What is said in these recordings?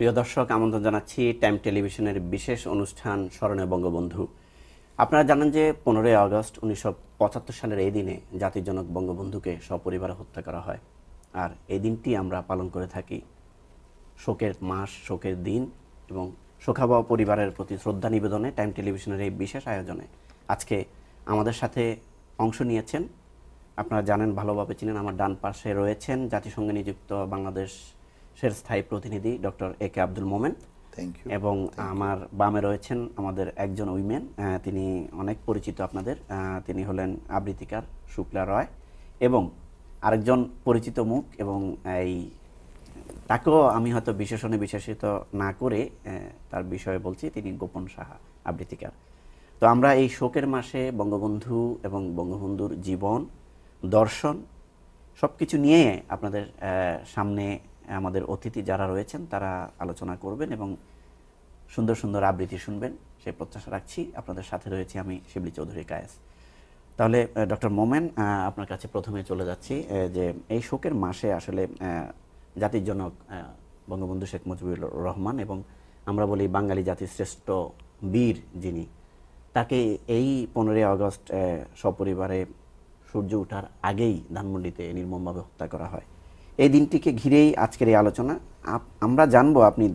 প্রিয় দর্শক, আমন্ত্রণ জানাচ্ছি টাইম টেলিভিশনের বিশেষ অনুষ্ঠান স্মরণে বঙ্গবন্ধু। আপনারা জানেন যে 15ই আগস্ট 1975 সালের এই দিনে জাতির জনক বঙ্গবন্ধুকে সপরিবারে হত্যা করা হয়। আর এই দিনটি আমরা পালন করে থাকি শোকের মাস, শোকের দিন এবং শোকাবহ পরিবারের প্রতি শ্রদ্ধা নিবেদনে টাইম টেলিভিশনের এই বিশেষ আয়োজনে আজকে আমাদের সাথে অংশ নিয়েছেন, আপনারা জানেন, ভালোভাবে চিনেন, আমার ডান পাশে রয়েছেন জাতিসংঘে নিযুক্ত বাংলাদেশের স্থায়ী প্রতিনিধি ডক্টর এ.কে আব্দুল মোমেন, এবং আমার বামে রয়েছেন আমাদের একজন উইমেন, তিনি অনেক পরিচিত আপনাদের, তিনি হলেন আবৃত্তিকার শুক্লা রয়, এবং আরেকজন পরিচিত মুখ, এবং এই তাকেও আমি হয়তো বিশেষণে বিশেষিত না করে তার বিষয়ে বলছি, তিনি গোপন সাহা, আবৃত্তিকার। তো আমরা এই শোকের মাসে বঙ্গবন্ধু এবং বঙ্গবন্ধুর জীবন, দর্শন সব কিছু নিয়ে আপনাদের সামনে আমাদের অতিথি যারা রয়েছেন তারা আলোচনা করবেন এবং সুন্দর সুন্দর আবৃত্তি শুনবেন, সেই প্রত্যাশা রাখছি। আপনাদের সাথে রয়েছি আমি শিবলি চৌধুরী কায়েস। তাহলে ডক্টর মোমেন, আপনার কাছে প্রথমে চলে যাচ্ছি যে এই শোকের মাসে আসলে জাতির জনক বঙ্গবন্ধু শেখ মুজিবুর রহমান, এবং আমরা বলি বাঙালি জাতির শ্রেষ্ঠ বীর যিনি, তাকে এই 15ই আগস্ট সপরিবারে সূর্য ওঠার আগেই ধানমন্ডিতে নির্মমভাবে হত্যা করা হয়। এই দিনটিকে ঘিরেই আজকের এই আলোচনা। আমরা জানবো আপনি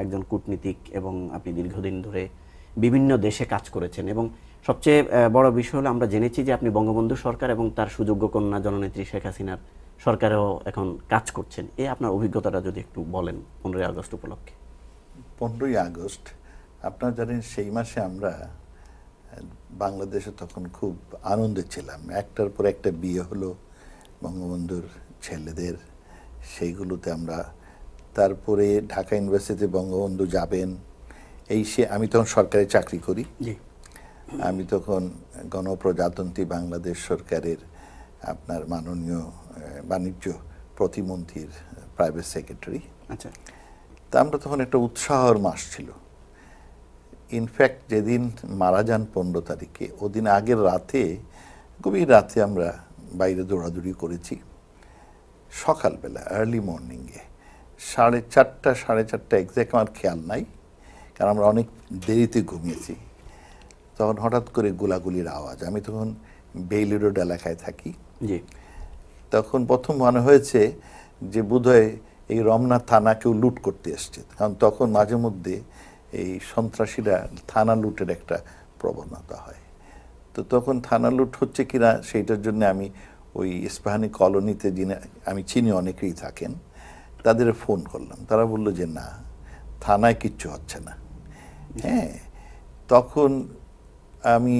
একজন কূটনীতিক এবং আপনি দীর্ঘদিন ধরে বিভিন্ন দেশে কাজ করেছেন, এবং সবচেয়ে বড় বিষয় হলো আমরা জেনেছি যে আপনি বঙ্গবন্ধু সরকার এবং তার সুযোগ্য কন্যা জননেত্রী শেখ হাসিনার সরকারেও এখন কাজ করছেন। আপনার অভিজ্ঞতাটা যদি একটু বলেন 15ই আগস্ট উপলক্ষে। 15ই আগস্ট আপনারা জানেন, সেই মাসে আমরা বাংলাদেশে তখন খুব আনন্দে ছিলাম। একটার পর একটা বিয়ে হলো বঙ্গবন্ধুর ছেলেদের, সেইগুলোতে আমরা, তারপরে ঢাকা ইউনিভার্সিটিতে বঙ্গবন্ধু যাবেন, আমি তখন সরকারি চাকরি করি। আমি তখন গণপ্রজাতন্ত্রী বাংলাদেশ সরকারের আপনার মাননীয় বাণিজ্য প্রতিমন্ত্রীর প্রাইভেট সেক্রেটারি। আচ্ছা। তা আমরা তখন একটা উৎসাহের মাস ছিল। ইনফ্যাক্ট যেদিন মারা যান 15 তারিখে, ওদিন আগের রাতে, গভীর রাতে আমরা বাইরে দৌড়াদৌড়ি করেছি। সকালবেলা আর্লি মর্নিংয়ে 4:30 4:30 এক্স্যাক্ট আমার খেয়াল নাই, কারণ আমরা অনেক দেরিতে ঘুমিয়েছি। তখন হঠাৎ করে গোলাগুলির আওয়াজ। আমি তখন বেইলি রোড এলাকায় থাকি। তখন প্রথম মনে হয়েছে যে বোধহয় এই রমনা থানা কেউ লুট করতে এসছে, কারণ তখন মাঝে মধ্যে এই সন্ত্রাসীরা থানা লুটের একটা প্রবণতা হয়। তো তখন থানা লুট হচ্ছে কিনা সেইটার জন্য আমি ওই ইস্পাহানি কলোনিতে, যিনি আমি চিনি অনেকেই থাকেন, তাদের ফোন করলাম। তারা বললো যে না, থানায় কিচ্ছু হচ্ছে না। হ্যাঁ, তখন আমি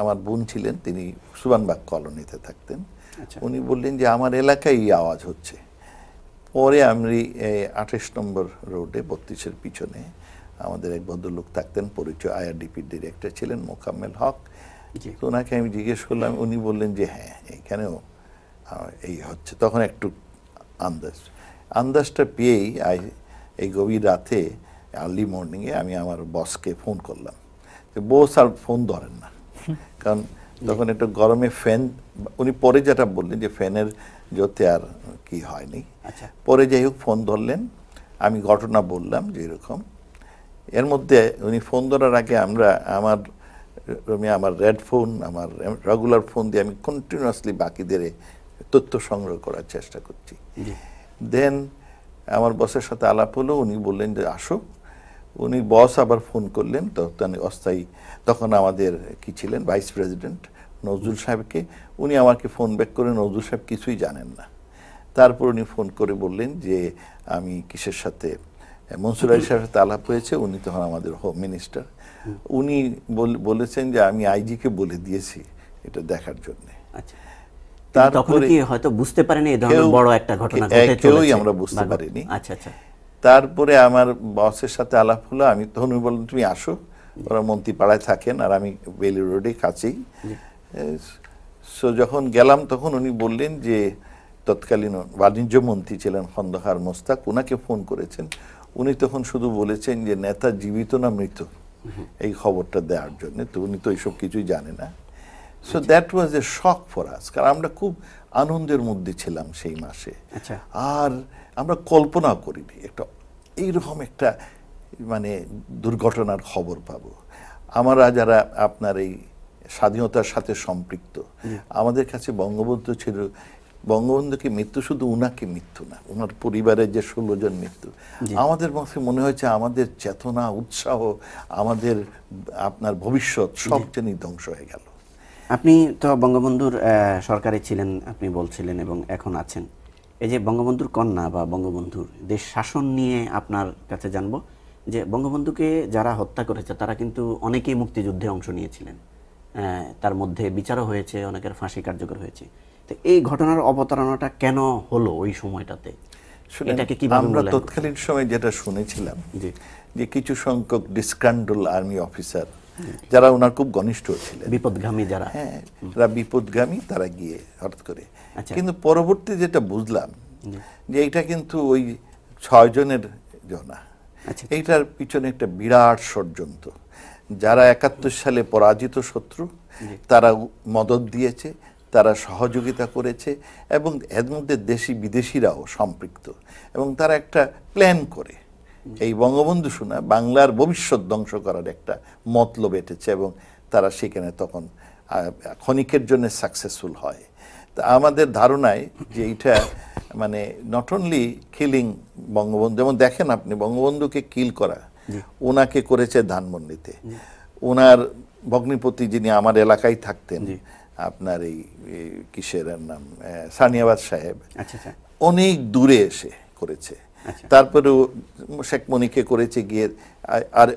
আমার বোন ছিলেন, তিনি সুবানবাগ কলোনিতে থাকতেন। উনি বললেন যে আমার এলাকায় এই আওয়াজ হচ্ছে। পরে আমি 28 নম্বর রোডে 32-এর পিছনে আমাদের এক ভদ্রলোক থাকতেন, পরিচয় আইআরডিপির ডিরেক্টর ছিলেন মোকাম্মেল হক। তো ওনাকে আমি জিজ্ঞেস করলাম, উনি বললেন যে হ্যাঁ, এখানেও এই হচ্ছে। তখন একটু আন্দাজটা পেয়েই এই গভীর রাতে আর্লি মর্নিংয়ে আমি আমার বসকে ফোন করলাম। বস আর ফোন ধরেন না, কারণ তখন একটু গরমে ফ্যান, উনি পরে যেটা বললেন যে ফ্যানের জোতে আর কি হয়নি। পরে যাই হোক ফোন ধরলেন, আমি ঘটনা বললাম যে এরকম। এর মধ্যে উনি ফোন ধরার আগে আমার রেড ফোন, আমার রেগুলার ফোন দিয়ে আমি কন্টিনিউয়াসলি বাকিদের তথ্য সংগ্রহ করার চেষ্টা করছি। দেন আমার বসের সাথে আলাপ হলো, উনি বললেন যে আসো। উনি বস আবার ফোন করলেন, তখন অস্থায়ী, তখন আমাদের কি ছিলেন ভাইস প্রেসিডেন্ট নজরুল সাহেবকে। উনি আমাকে ফোন ব্যাক করে, নজরুল সাহেব কিছুই জানেন না। তারপর উনি ফোন করে বললেন যে আমি কিসের সাথে, মনসুর আলী সাহেবের সাথে আলাপ হয়েছে। উনি তখন আমাদের হোম মিনিস্টার। উনি বলেছেন যে আমি আইজিকে বলে দিয়েছি এটা দেখার জন্য। তারপরে হয়তো বুঝতে পারেনি এই ধরনের বড় একটা ঘটনা ঘটে চলেছে, কেউই আমরা বুঝতে পারিনি। তারপরে আমার বসের সাথে আলাপ হলো, আমি তখন বললাম তুমি আসো, ওরা মন্ত্রীপাড়ায় থাকেন আর আমি বেইলি রোডে কাছেই। সো যখন গেলাম তখন উনি বললেন যে তৎকালীন বাণিজ্য মন্ত্রী ছিলেন খন্দকার মোস্তাক, ওনাকে ফোন করেছেন। উনি তখন শুধু বলেছেন যে নেতা জীবিত না মৃত, এই খবরটা দেওয়ার জন্য। তো উনি তো এইসব কিছুই জানে না। So that was A shock for us, কারণ আমরা খুব আনন্দের মধ্যে ছিলাম সেই মাসে। আর আমরা কল্পনা করিনি একটা এইরকম একটা মানে দুর্ঘটনার খবর পাবো। আমরা যারা আপনার এই স্বাধীনতার সাথে সম্পৃক্ত, আমাদের কাছে বঙ্গবন্ধু ছিল, বঙ্গবন্ধুকে মৃত্যু শুধু উনাকে মৃত্যু না, ওনার পরিবারের যে 16 জন মৃত্যু, আমাদের মধ্যে মনে হয়েছে আমাদের চেতনা, উৎসাহ, আমাদের আপনার ভবিষ্যৎ সব যেন ধ্বংস হয়ে গেল। আপনি তো বঙ্গবন্ধুর সরকারে ছিলেন, আপনি বলছিলেন, এবং এখন আছেন। এই যে বঙ্গবন্ধুর কন্যা বা বঙ্গবন্ধুর দেশ শাসন নিয়ে আপনার কাছে জানবো যে বঙ্গবন্ধুকে যারা হত্যা করেছে তারা কিন্তু অনেকেই মুক্তিযুদ্ধে অংশ নিয়েছিলেন, তার মধ্যে বিচারও হয়েছে, অনেকের ফাঁসি কার্যকর হয়েছে। তো এই ঘটনার অবতারণাটা কেন হলো ওই সময়টাতে, এটাকে কিভাবে আমরা তৎকালীন সময় যেটা শুনেছিলাম যে কিছু সংখ্যক ডিসকান্ডল আর্মি অফিসার যারা ওনার খুব ঘনিষ্ঠ ছিলেন, বিপদগামী যারা, হ্যাঁ যারা বিপদগামী, তারা গিয়ে হঠাৎ করে, কিন্তু পরবর্তী যেটা বুঝলাম যে এইটা কিন্তু ওই 6 জনের জনা, এইটার পিছনে একটা বিরাট ষড়যন্ত্র। যারা 71 সালে পরাজিত শত্রু তারা মদত দিয়েছে, তারা সহযোগিতা করেছে, এবং এর মধ্যে দেশি বিদেশিরাও সম্পৃক্ত, এবং তারা একটা প্ল্যান করে এই বঙ্গবন্ধু শোনা বাংলার ভবিষ্যৎ ধ্বংস করার একটা মতলব এটেছে, এবং তারা সেখানে তখন ক্ষণিকের জন্য সাকসেসফুল হয়। তা আমাদের ধারণায় যে এইটা মানে নট অনলি কিলিং বঙ্গবন্ধু, যেমন দেখেন আপনি বঙ্গবন্ধুকে কিল করা ওনাকে করেছে ধানমন্ডিতে, ওনার ভগ্নিপতি যিনি আমার এলাকায় থাকতেন, আপনার এই কিসের নাম সানিয়াবাদ সাহেব, অনেক দূরে এসে করেছে। তারপরেও শেখ মনিকে করেছে গিয়ে আর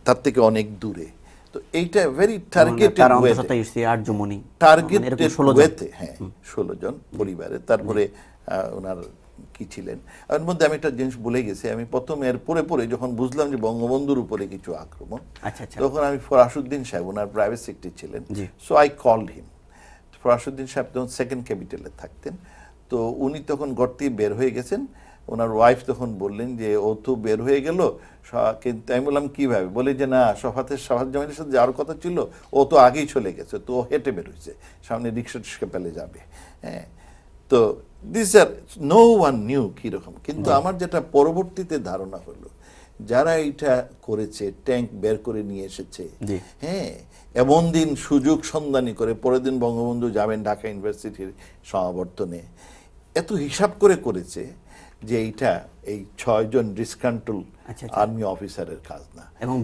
তার থেকে অনেক দূরে। তো এইটা ভেরি টার্গেটেড ওয়েতে, টার্গেটেড ওয়েতে, হ্যাঁ 16 জন পরিবারে। তারপরে ওনার কি ছিলেন, এর মধ্যে আমি একটা জিনিস ভুলে গেছি, আমি প্রথম এর পরে যখন বুঝলাম যে বঙ্গবন্ধুর উপরে কিছু আক্রমণ, তখন আমি ফরাসউদ্দিন সাহেব ওনার প্রাইভেট সেক্রেটারি ছিলেন, সো আই কলড হিম। ফরাসউদ্দিন সাহেব তখন সেকেন্ড ক্যাপিটালে থাকতেন, তো উনি তখন ঘর থেকে বের হয়ে গেছেন, ওনার ওয়াইফ তখন বললেন যে ও তো বের হয়ে গেল, কিন্তু আমি বললাম কিভাবে, বলে যে না শফাতের জামানের সাথে যাওয়ার কথা ছিল, ও তো আগেই চলে গেছে, তো ও হেঁটে বের হয়েছে, সামনে রিক্সা পেলে যাবে। হ্যাঁ, তো this are no one new কিরকম। কিন্তু আমার যেটা পরবর্তীতে ধারণা হলো, যারা এইটা করেছে ট্যাঙ্ক বের করে নিয়ে এসেছে, হ্যাঁ এমন দিন সুযোগ সন্ধানী করে, পরের দিন বঙ্গবন্ধু যাবেন ঢাকা ইউনিভার্সিটির সমাবর্তনে, এত হিসাব করে করেছে যে এইটা এই 6 জন ডিসকান্ট্রোল আর্মি অফিসারের কাজ না। এবং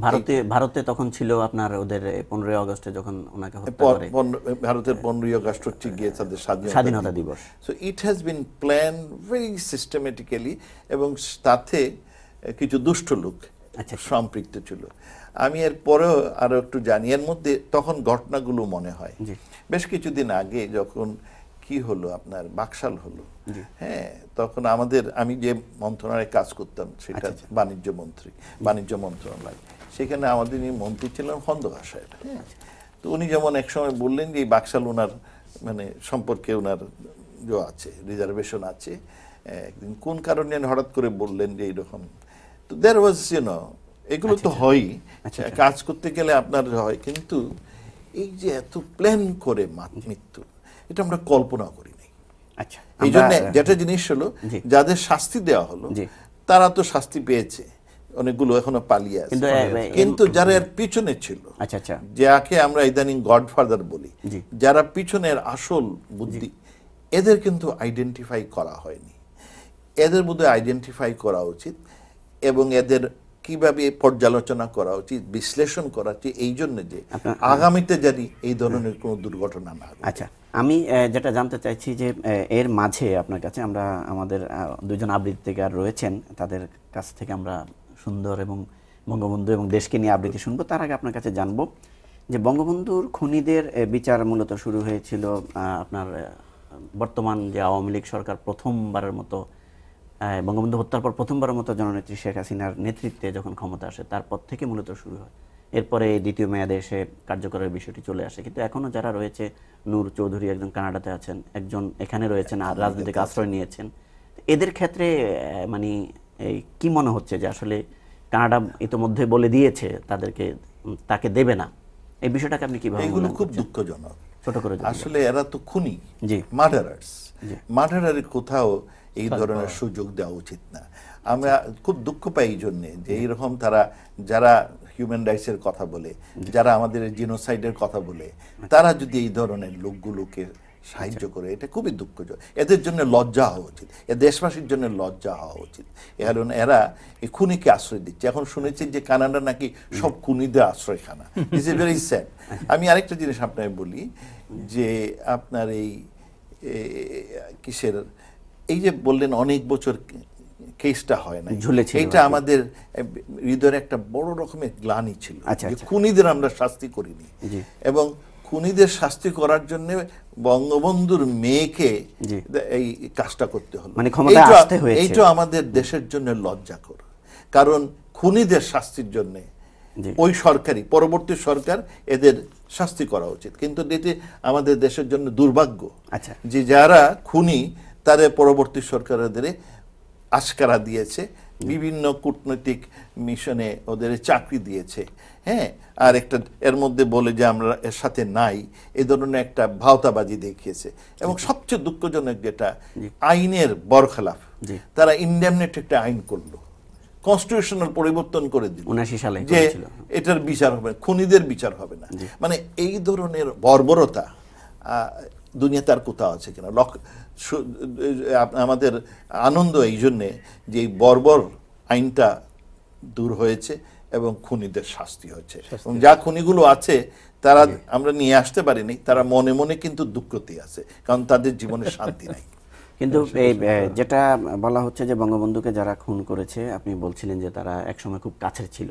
ভারতে তখন ছিল আপনার ওদের 15 আগস্টে যখন ওনাকে হত্যা করে, ভারতের 15 আগস্ট হচ্ছে গিয়ে তাদের স্বাধীনতা দিবস। So it has been plan very systematically, এবং তাতে কিছু দুষ্ট লোক সম্পৃক্ত ছিল। আমি এর পরেও আরো একটু জানি, এর মধ্যে তখন ঘটনাগুলো মনে হয় বেশ কিছুদিন আগে যখন কি হলো আপনার বাকশাল হলো, হ্যাঁ তখন আমি যে মন্ত্রণালয়ে কাজ করতাম সেটা বাণিজ্য মন্ত্রণালয়, সেখানে আমাদের মন্ত্রী ছিলেন খন্দকার সাহেব। হ্যাঁ, তো উনি যেমন একসময় বললেন যে এই বাকশাল ওনার মানে সম্পর্কে ওনার যে আছে রিজার্ভেশন আছে, একদিন কোন কারণে হঠাৎ করে বললেন যে এইরকম। তো দেয়ার ওয়াজ এগুলো তো হয়ই, কাজ করতে গেলে আপনার হয়, কিন্তু এই যে এত প্ল্যান করে মৃত্যু, এটা আমরা কল্পনা করি নাই। এই জন্য যেটা জিনিস হলো, যাদের শাস্তি দেওয়া হলো তারা তো শাস্তি পেয়েছে, অনেকগুলো এখনো পালিয়ে আছে, কিন্তু যারা এর পিছনে ছিল, যাকে আমরা ইদানিং গডফাদার বলি, যারা পিছনের আসল বুদ্ধি, এদের কিন্তু আইডেন্টিফাই করা হয়নি। এদের মধ্যে আইডেন্টিফাই করা উচিত, এবং এদের কিভাবে পর্যালোচনা করা উচিত, বিশ্লেষণ করা উচিত, এই জন্য যে আগামীতে জানি এই ধরনের কোনো দুর্ঘটনা না ঘটে। আচ্ছা, আমি যেটা জানতে চাইছি যে এর মাঝে আপনার কাছে আমরা আমাদের 2 জন আবৃত্তিকার রয়েছেন, তাদের কাছ থেকে আমরা সুন্দর এবং বঙ্গবন্ধু এবং দেশকে নিয়ে আবৃত্তি শুনবো। তার আগে আপনার কাছে জানবো যে বঙ্গবন্ধুর খুনিদের বিচার মূলত শুরু হয়েছিল আপনার বর্তমান যে আওয়ামী লীগ সরকার প্রথমবারের মতো, বঙ্গবন্ধু হত্যার পর প্রথমবারের মতো জননেত্রী শেখ হাসিনার নেতৃত্বে যখন ক্ষমতা আসে তারপর থেকে মূলত শুরু হয়। এরপরে দ্বিতীয় মেয়াদে এসে কার্যকরের বিষয়টি চলে আসে, কিন্তু এখনো যারা রয়েছে, নূর চৌধুরী একজন কানাডাতে আছেন, একজন এখানে রয়েছেন আর রাজনৈতিক আশ্রয় নিয়েছেন, এদের ক্ষেত্রে মানে কি মনে হচ্ছে যে আসলে কানাডা ইতোমধ্যে বলে দিয়েছে তাকে দেবে না, এই বিষয়টাকে আপনি কিভাবে? এগুলো খুব দুঃখজনক। ছোট করে আসলে এরা তো খুনি, মার্ডারার্স। মার্ডারারের কোথাও এই ধরনের সুযোগ দেওয়া উচিত না। আমরা খুব দুঃখ পাই এই জন্যে যে এইরকম তারা যারা হিউম্যান রাইটসের কথা বলে, যারা আমাদের জিনোসাইডের কথা বলে, তারা যদি এই ধরনের লোকগুলোকে সাহায্য করে, এটা খুবই দুঃখজনক। এদের জন্য লজ্জা হওয়া উচিত, এ দেশবাসীর জন্য লজ্জা হওয়া উচিত। কারণ এরা এই খুনিকে আশ্রয় দিচ্ছে। এখন শুনেছি যে কানাডা নাকি সব খুনিদের আশ্রয়খানা। It's a very sad. আমি আরেকটা জিনিস আপনাকে বলি যে আপনার এই কিসের এই যে বললেন অনেক বছর কেসটা হয় না, এটা আমাদের হৃদয়ের একটা বড় রকমের গ্লানি ছিল যে খুনিদের আমরা শাস্তি করিনি। এবং খুনিদের শাস্তি করার জন্য বঙ্গবন্ধুর মেয়েকে এই কাজটা করতে হলো, এইটা আমাদের দেশের জন্য লজ্জাকর। কারণ খুনিদের শাস্তির জন্য ওই সরকারি পরবর্তী সরকার এদের শাস্তি করা উচিত, কিন্তু এটি আমাদের দেশের জন্য দুর্ভাগ্য যে যারা খুনি তাদের পরবর্তী সরকার ওদের আশকারা দিয়েছে, বিভিন্ন কূটনৈতিক মিশনে ওদের চাকরি দিয়েছে, হ্যাঁ, আর একটা এর মধ্যে বলে যে আমরা এর সাথে নাই, এই ধরনের একটা ভাওতাবাজি দেখিয়েছে। এবং সবচেয়ে দুঃখজনক যেটা আইনের বরখেলাফ, তারা ইন্ডেমনিটি একটা আইন করলো, কনস্টিটিউশনাল পরিবর্তন করে দিল 79 সালে যে এটার বিচার হবে, খুনিদের বিচার হবে না। মানে এই ধরনের বর্বরতা দুনিয়াতে আর কোথাও আছে কিনা? আমাদের আনন্দ এই জন্যে যে এই বর্বর আইনটা দূর হয়েছে এবং খুনিদের শাস্তি হয়েছে। এবং যা খুনিগুলো আছে তারা আমরা নিয়ে আসতে পারিনি, তারা মনে মনে কিন্তু দুঃখতে আছে, কারণ তাদের জীবনে শান্তি নাই। কিন্তু এই যেটা বলা হচ্ছে যে বঙ্গবন্ধুকে যারা খুন করেছে, আপনি বলছিলেন যে তারা একসময় খুব কাছের ছিল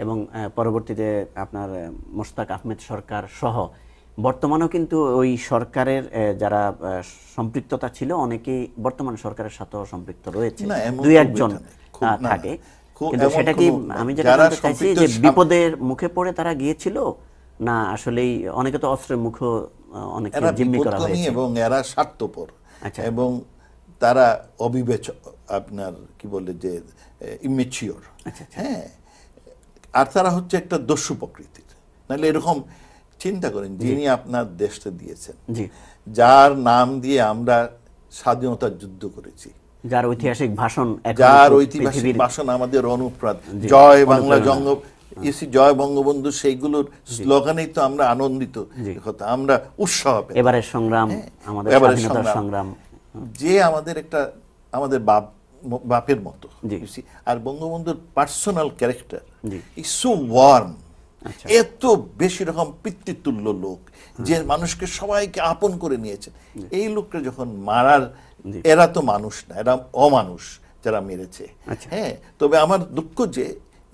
এবং পরবর্তীতে আপনার মোশতাক আহমেদ সরকার সহ বর্তমানেও কিন্তু ওই সরকারের যারা সম্পৃক্ততা ছিল অনেকেই বর্তমান সরকারের সাথেও সম্পৃক্ত রয়েছে, দুই একজন থাকে। কিন্তু সেটা কি আমি যেটা জানতে চাইছি যে বিপদের মুখে পড়ে তারা গিয়েছিল না আসলেই অনেকে তো অস্ত্রের মুখে অনেকে জিম্মি করা হয়েছে এবং এরা স্বার্থপর এবং তারা অবিবেচক, আপনার কি বলে যে ইমেচিওর, হ্যাঁ, আর তারা হচ্ছে একটা দস্যু প্রকৃতির। নাহলে এরকম চিন্তা করেন, যিনি আপনার দেশটা দিয়েছেন, যার নাম দিয়ে আমরা স্বাধীনতার যুদ্ধ করেছি, যার ঐতিহাসিক ভাষণ আমাদের অনুপ্রাণ, জয় বাংলা জয় বঙ্গবন্ধু, সেইগুলোর স্লোগানেই তো আমরা আনন্দিত, আমরা উৎসাহ পাই। এবারের সংগ্রাম, আমাদের স্বাধীনতার সংগ্রাম, যে আমাদের একটা আমাদের বাপের মতো। আর বঙ্গবন্ধুর personal character is so warm, এত বেশি রকম পিতৃতুল্য লোক যে মানুষকে সবাইকে আপন করে নিয়েছেন। এই লোকটা যখন মারার, এরা তো মানুষ না, এরা অমানুষ যারা মেরেছে, হ্যাঁ। তবে আমার দুঃখ যে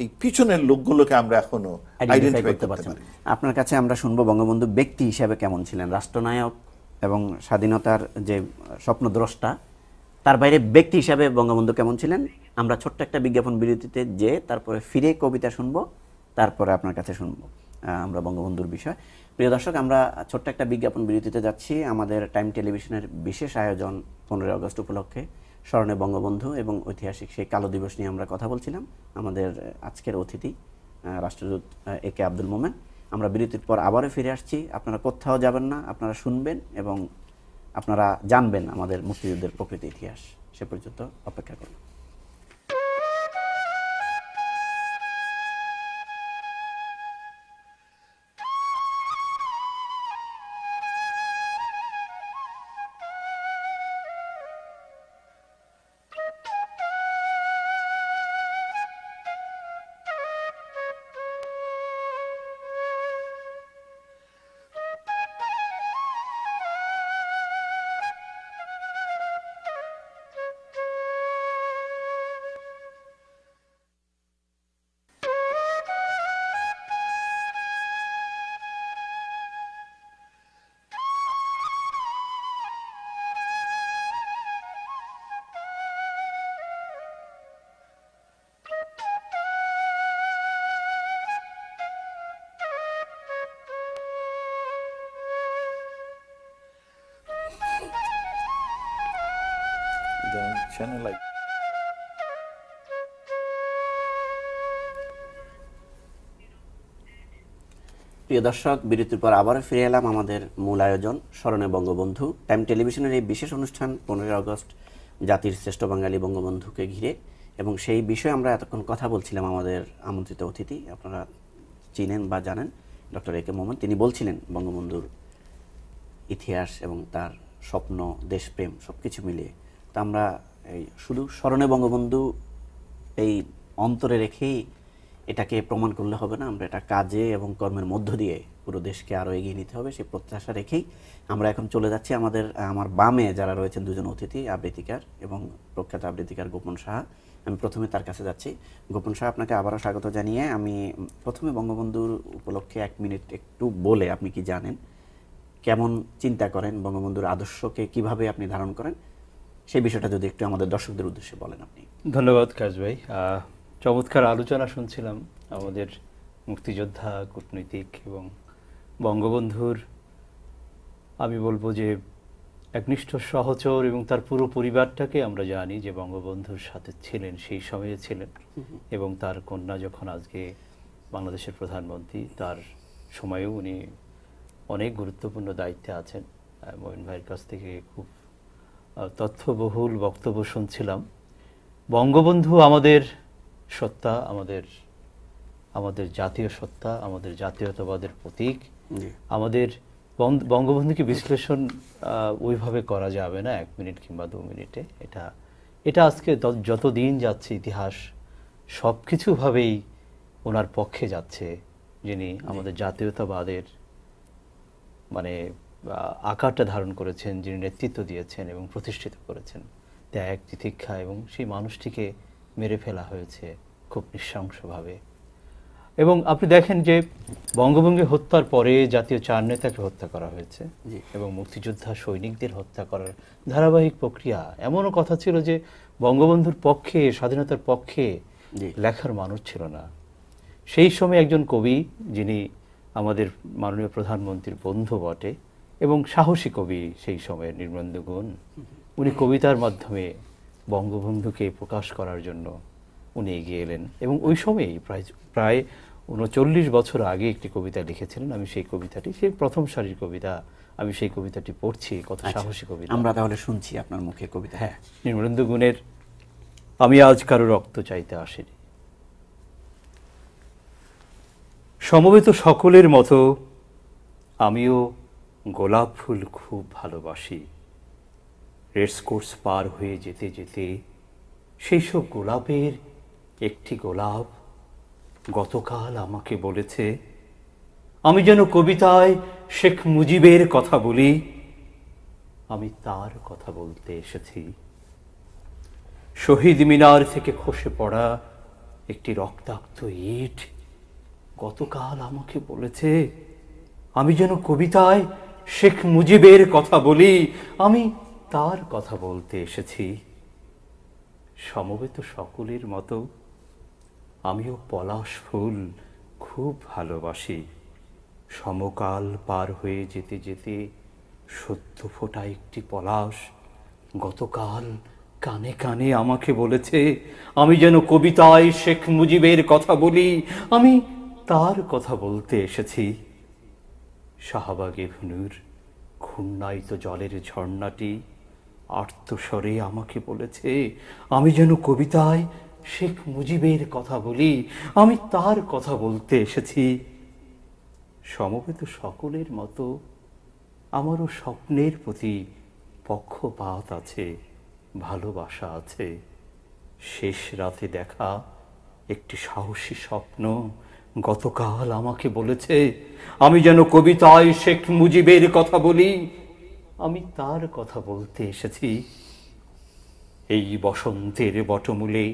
এই পিছনের লোকগুলোকে আমরা এখনো আইডেন্টিফাই করতে পারছি না। আপনার কাছে আমরা শুনবো বঙ্গবন্ধু ব্যক্তি হিসেবে কেমন ছিলেন, রাষ্ট্রনায়ক এবং স্বাধীনতার যে স্বপ্নদ্রষ্টা, তার বাইরে ব্যক্তি হিসাবে বঙ্গবন্ধু কেমন ছিলেন। আমরা ছোট্ট একটা বিজ্ঞাপন বিরতিতে যে তারপরে ফিরে কবিতা শুনবো, তারপরে আপনার কাছে শুনবো আমরা বঙ্গবন্ধুর বিষয়। প্রিয় দর্শক, আমরা ছোট্ট একটা বিজ্ঞাপন বিরতিতে যাচ্ছি। আমাদের টাইম টেলিভিশনের বিশেষ আয়োজন 15 আগস্ট উপলক্ষে স্মরণে বঙ্গবন্ধু এবং ঐতিহাসিক সেই কালো দিবস নিয়ে আমরা কথা বলছিলাম। আমাদের আজকের অতিথি রাষ্ট্রদূত একে আব্দুল মোমেন। আমরা বিরতির পর আবারও ফিরে আসছি। আপনারা কোথাও যাবেন না, আপনারা শুনবেন এবং আপনারা জানবেন আমাদের মুক্তিযুদ্ধের প্রকৃত ইতিহাস। সে পর্যন্ত অপেক্ষা করুন। প্রিয় দর্শক, বিরতির পর আবার ফিরে এলাম আমাদের মূল আয়োজন স্মরণে বঙ্গবন্ধু। টাইম টেলিভিশনের এই বিশেষ অনুষ্ঠান 15 আগস্ট জাতির শ্রেষ্ঠ বাঙালি বঙ্গবন্ধুকে ঘিরে, এবং সেই বিষয়ে আমরা এতক্ষণ কথা বলছিলাম। আমাদের আমন্ত্রিত অতিথি আপনারা চিনেন বা জানেন, ডক্টর এ কে মোহাম্মদ। তিনি বলছিলেন বঙ্গবন্ধুর ইতিহাস এবং তার স্বপ্ন, দেশপ্রেম সবকিছু মিলিয়ে। তা আমরা এই শুধু স্মরণে বঙ্গবন্ধু এই অন্তরে রেখেই এটাকে প্রমাণ করলে হবে না, আমরা এটা কাজে এবং কর্মের মধ্য দিয়ে পুরো দেশকে আরও এগিয়ে নিতে হবে, সেই প্রত্যাশা রেখেই আমরা এখন চলে যাচ্ছি আমার বামে যারা রয়েছেন দুজন অতিথি, আবৃত্তিকার এবং প্রখ্যাত আবৃত্তিকার গোপন সাহা। আমি প্রথমে তার কাছে যাচ্ছি। গোপন সাহা, আপনাকে আবারও স্বাগত জানিয়ে আমি প্রথমে বঙ্গবন্ধুর উপলক্ষে 1 মিনিট একটু বলে, আপনি কি জানেন, কেমন চিন্তা করেন, বঙ্গবন্ধুর আদর্শকে কিভাবে আপনি ধারণ করেন, সেই বিষয়টা যদি একটু আমাদের দর্শকদের উদ্দেশ্যে বলেন আপনি। ধন্যবাদ কাজ ভাই। চমৎকার আলোচনা শুনছিলাম আমাদের মুক্তিযোদ্ধা, কূটনৈতিক এবং বঙ্গবন্ধুর, আমি বলবো যে একনিষ্ঠ সহচর এবং তার পুরো পরিবারটাকে আমরা জানি যে বঙ্গবন্ধুর সাথে ছিলেন, সেই সময়ে ছিলেন। এবং তার কন্যা যখন আজকে বাংলাদেশের প্রধানমন্ত্রী, তার সময়েও উনি অনেক গুরুত্বপূর্ণ দায়িত্বে আছেন। মঈন ভাইয়ের কাছ থেকে খুব তথ্যবহুল বক্তব্য শুনছিলাম। বঙ্গবন্ধু আমাদের সত্তা, আমাদের জাতীয় সত্তা, আমাদের জাতীয়তাবাদের প্রতীক। আমাদের বঙ্গবন্ধুকে বিশ্লেষণ ওইভাবে করা যাবে না 1 মিনিট কিংবা 2 মিনিটে। এটা আজকে যত দিন যাচ্ছে ইতিহাস সব কিছুভাবেই ওনার পক্ষে যাচ্ছে, যিনি আমাদের জাতীয়তাবাদের মানে আকারটা ধারণ করেছেন, যিনি নেতৃত্ব দিয়েছেন এবং প্রতিষ্ঠিত করেছেন। ত্যাগ, তিতিক্ষা, এবং সেই মানুষটিকে মেরে ফেলা হয়েছে খুব নৃশংসভাবে। এবং আপনি দেখেন যে বঙ্গবন্ধু হত্যার পরে জাতীয় 4 নেতাকে হত্যা করা হয়েছে এবং মুক্তিযোদ্ধা সৈনিকদের হত্যা করার ধারাবাহিক প্রক্রিয়া। এমনও কথা ছিল যে বঙ্গবন্ধুর পক্ষে, স্বাধীনতার পক্ষে লেখার মানুষ ছিল না। সেই সময় একজন কবি, যিনি আমাদের মাননীয় প্রধানমন্ত্রীর বন্ধু বটে এবং সাহসী কবি সেই সময়ের, নির্মলেন্দু গুণ, উনি কবিতার মাধ্যমে বঙ্গবন্ধুকে প্রকাশ করার জন্য উনি এগিয়ে এলেন। এবং ওই সময়েই প্রায় 39 বছর আগে একটি কবিতা লিখেছিলেন। আমি সেই কবিতাটি, সেই প্রথম সারির কবিতা, আমি সেই কবিতাটি পড়ছি। কত সাহসী কবিতা! আমরা তাহলে শুনছি আপনার মুখে কবিতা। হ্যাঁ, নির্মলেন্দু গুণের আমি আজ কারো রক্ত চাইতে আসিনি। সমবেত সকলের মতো আমিও গোলাপ ফুল খুব ভালোবাসি। রেসকোর্স পার হয়ে যেতে যেতে সেই সব গোলাপের একটি গোলাপ গতকাল আমাকে বলেছে, আমি যেন কবিতায় শেখ মুজিবের কথা বলি, আমি তার কথা বলতে এসেছি। শহীদ মিনার থেকে খসে পড়া একটি রক্তাক্ত ইট গতকাল আমাকে বলেছে, আমি যেন কবিতায় শেখ মুজিবের কথা বলি, আমি তার কথা বলতে এসেছি। সমবেত সকলের মতো আমিও পলাশ ফুল খুব ভালোবাসি। সমকাল পার হয়ে যেতে যেতে সদ্য ফোটা একটি পলাশ গতকাল কানে কানে আমাকে বলেছে, আমি যেন কবিতায় শেখ মুজিবের কথা বলি, আমি তার কথা বলতে এসেছি। শাহবাগে ভুনুর ঘূর্ণায়িত জলের ঝর্ণাটি আর্তস্বরে আমাকে বলেছে, আমি যেন কবিতায় শেখ মুজিবের কথা বলি, আমি তার কথা বলতে এসেছি। সমবেত সকলের মতো আমারও স্বপ্নের প্রতি পক্ষপাত আছে, ভালোবাসা আছে। শেষ রাতে দেখা একটি সাহসী স্বপ্ন গতকাল আমাকে বলেছে, আমি যেন কবিতায় শেখ মুজিবের কথা বলি, আমি তার কথা বলতে এসেছি। এই বসন্তের বটমূলে